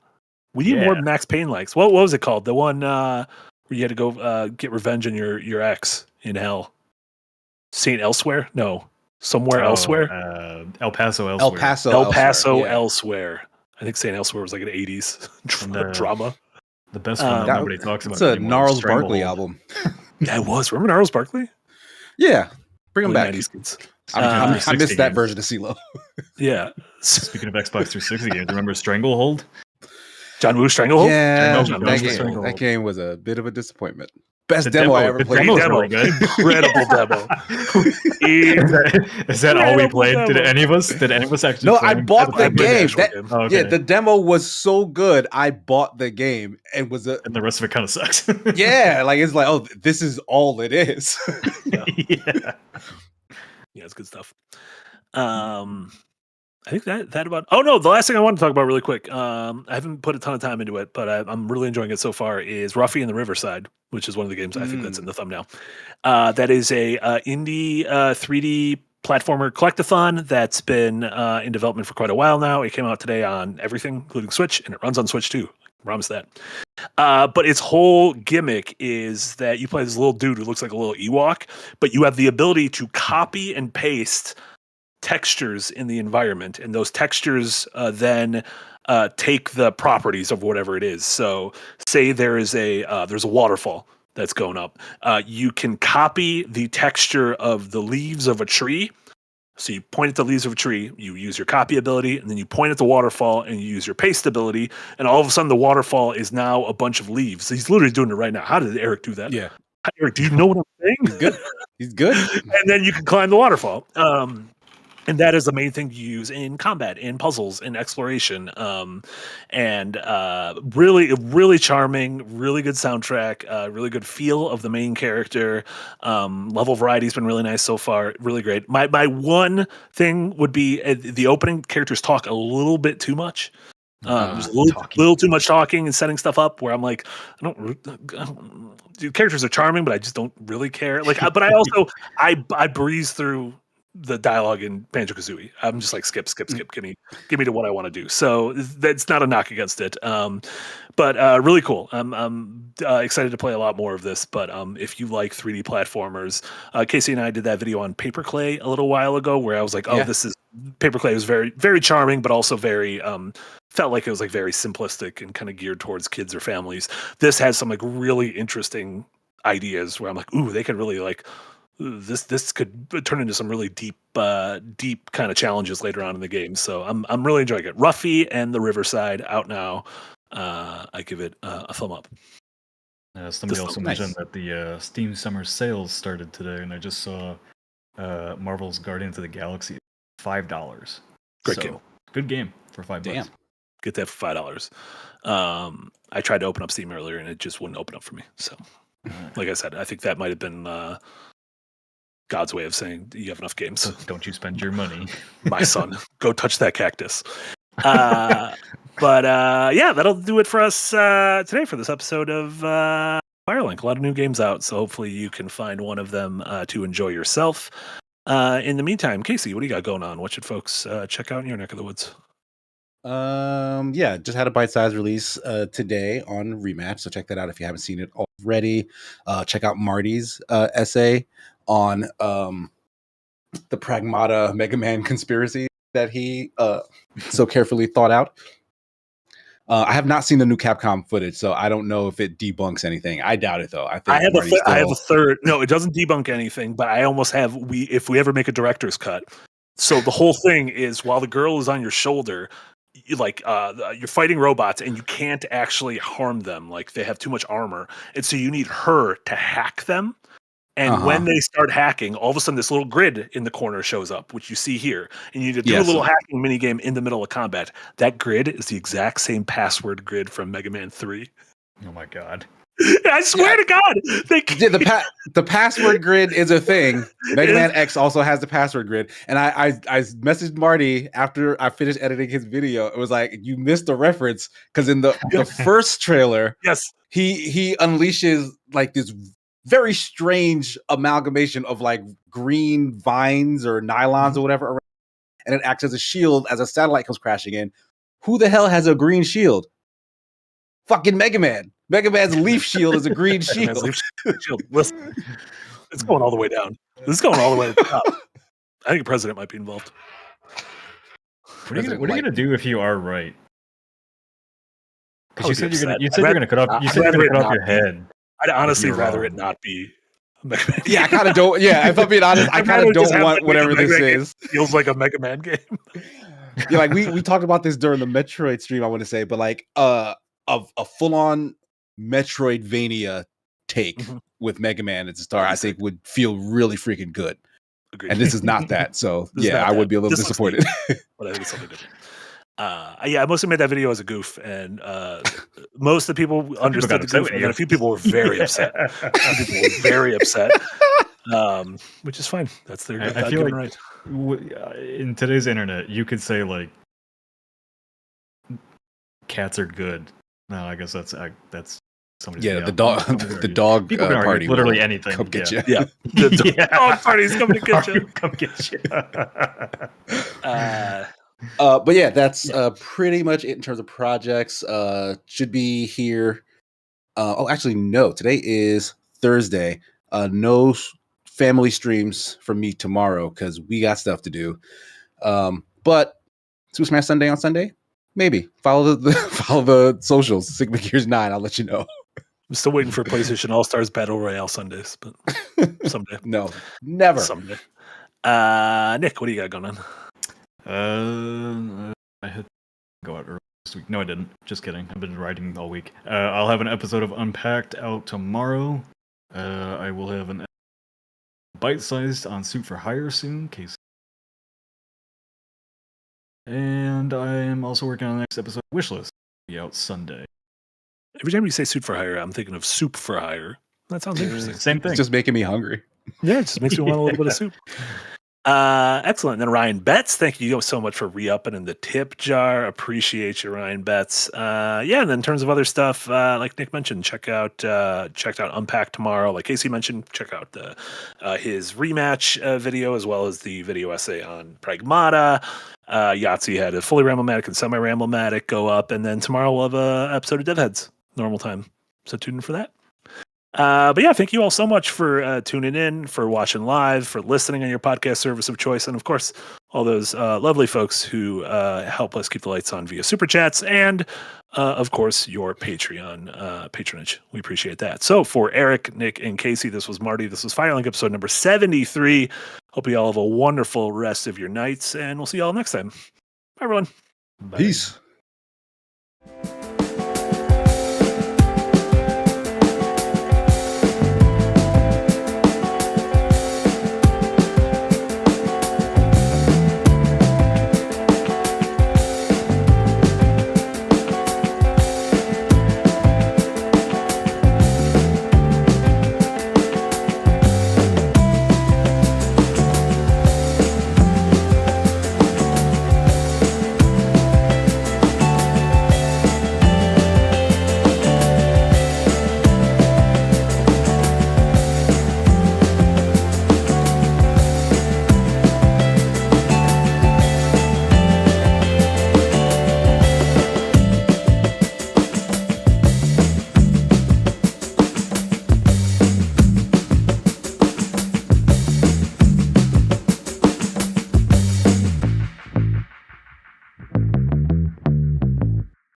We need more Max Pain-likes. What was it called? The one where you had to go get revenge on your ex in hell. Saint Elsewhere? No. Somewhere Elsewhere? El Paso Elsewhere. El Paso Elsewhere. I think Saint Elsewhere was like an 80s drama. The best one that nobody talks about. It's a Gnarls Barkley album. Yeah, it was. Remember Gnarls Barkley? Yeah. Bring him back. I missed that version of CeeLo. Yeah. Speaking of Xbox 360 games, remember Stranglehold? John Woo Stranglehold? Yeah, that game was a bit of a disappointment. Best demo I ever played. Really good. Incredible demo. Is that all we played? Demo. Did any of us actually? No, play I bought the game. Okay. Yeah, the demo was so good. I bought the game and and the rest of it kind of sucks. Yeah, like it's like, oh, this is all it is. Yeah, it's good stuff. I think that about. Oh no, the last thing I want to talk about really quick. I haven't put a ton of time into it, but I'm really enjoying it so far. Is Ruffy and the Riverside, which is one of the games I think that's in the thumbnail. That is a indie 3D platformer collectathon that's been in development for quite a while now. It came out today on everything, including Switch, and it runs on Switch too. Promise that. But its whole gimmick is that you play this little dude who looks like a little Ewok, but you have the ability to copy and paste textures in the environment, and those textures then take the properties of whatever it is. So, say there's a waterfall that's going up. You can copy the texture of the leaves of a tree. So you point at the leaves of a tree, you use your copy ability, and then you point at the waterfall and you use your paste ability, and all of a sudden the waterfall is now a bunch of leaves. He's literally doing it right now. How did Eric do that? Yeah. Eric, do you know what I'm saying? He's good. He's good. And then you can climb the waterfall. And that is the main thing you use in combat, in puzzles, in exploration. Really, really charming, really good soundtrack, really good feel of the main character. Level variety has been really nice so far. Really great. My one thing would be the opening characters talk a little bit too much. There's a little too much talking and setting stuff up where I'm like, the characters are charming, but I just don't really care. But I also I breeze through the dialogue in Banjo-Kazooie. I'm just like skip. Give me to what I want to do. So that's not a knock against it. But really cool. I'm excited to play a lot more of this. But if you like 3D platformers, Casey and I did that video on Paperclay a little while ago, where I was like, this is Paperclay was very, very charming, but also very felt like it was like very simplistic and kind of geared towards kids or families. This has some like really interesting ideas where I'm like, ooh, they could really like. This could turn into some really deep kind of challenges later on in the game. So I'm really enjoying it. Ruffy and the Riverside out now. I give it a thumb up. Somebody also mentioned that the Steam Summer sales started today, and I just saw Marvel's Guardians of the Galaxy $5. Great game. Good game for $5. Damn. Get that for $5. I tried to open up Steam earlier, and it just wouldn't open up for me. So, like I said, I think that might have been God's way of saying you have enough games. Don't you spend your money. My son, go touch that cactus. But that'll do it for us today for this episode of Firelink. A lot of new games out, so hopefully you can find one of them to enjoy yourself. In the meantime, Casey, what do you got going on? What should folks check out in your neck of the woods? Just had a bite-sized release today on Rematch, so check that out if you haven't seen it already. Check out Marty's essay on the Pragmata Mega Man conspiracy that he so carefully thought out. I have not seen the new Capcom footage, so I don't know if it debunks anything. I doubt it, though. I have a third. No, it doesn't debunk anything, but I almost have. If we ever make a director's cut, so the whole thing is while the girl is on your shoulder, you're fighting robots and you can't actually harm them. Like they have too much armor, and so you need her to hack them. And when they start hacking, all of a sudden this little grid in the corner shows up, which you see here. And you need to do a little hacking minigame in the middle of combat. That grid is the exact same password grid from Mega Man 3. Oh my God. I swear to God. The password grid is a thing. Mega Man X also has the password grid. And I messaged Marty after I finished editing his video. It was like, you missed the reference. Because in the first trailer, he unleashes like this very strange amalgamation of like green vines or nylons or whatever, and it acts as a shield as a satellite comes crashing in. Who the hell has a green shield? Fucking Mega Man. Mega Man's leaf shield is a green shield. Listen, it's going all the way down. This is going all the way to the top. I think a president might be involved. What are you going to do if you are right? Because you said you're going to cut off your head. I'd honestly rather it not be a Mega Man game. Yeah, I kind of don't. Yeah, if I'm being honest, I kind of don't want whatever this is. Feels like a Mega Man game. Yeah, like we talked about this during the Metroid stream, I want to say, but like a full-on Metroidvania take with Mega Man as a star, I think would feel really freaking good. Agreed. And this is not that. So I would be a little disappointed. But I think it's something different. I mostly made that video as a goof, and most of the people understood the goof, and a few people were very upset. Which is fine. That's their I feel like right. In today's internet, you could say like cats are good. No, I guess that's somebody's the dog people can party literally anything. Come get you. Yeah, the dog party's coming to get you. Come get you. But yeah, that's pretty much it in terms of projects. Should be here. Actually, no. Today is Thursday. No family streams from me tomorrow because we got stuff to do. But Super Smash Sunday on Sunday, maybe follow the socials. Sigma Gears 9. I'll let you know. I'm still waiting for PlayStation All Stars Battle Royale Sundays, but someday. No, never. Someday. Nick, what do you got going on? I had to go out early this week. No, I didn't. Just kidding. I've been writing all week. I'll have an episode of Unpacked out tomorrow. I will have an bite-sized on Suit for Hire soon, case. And I am also working on the next episode of Wishlist. Be out Sunday. Every time you say Suit for Hire, I'm thinking of Soup for Hire. That sounds interesting. Same thing. It's just making me hungry. Yeah, it just makes me want a little bit of soup. Excellent. Then Ryan Betts, thank you so much for re-upping in the tip jar. Appreciate you, Ryan Betts. And then in terms of other stuff, like Nick mentioned, check out Unpack tomorrow. Like Casey mentioned, check out his Rematch video as well as the video essay on Pragmata. Yahtzee had a fully Ramblematic and semi-Ramblematic go up, and then tomorrow we'll have an episode of Deadheads, normal time. So tune in for that. But yeah, thank you all so much for tuning in, for watching live, for listening on your podcast service of choice, and of course, all those lovely folks who help us keep the lights on via Super Chats and, of course, your Patreon patronage. We appreciate that. So for Eric, Nick, and Casey, this was Marty. This was Firelink episode number 73. Hope you all have a wonderful rest of your nights, and we'll see you all next time. Bye, everyone. Bye. Peace.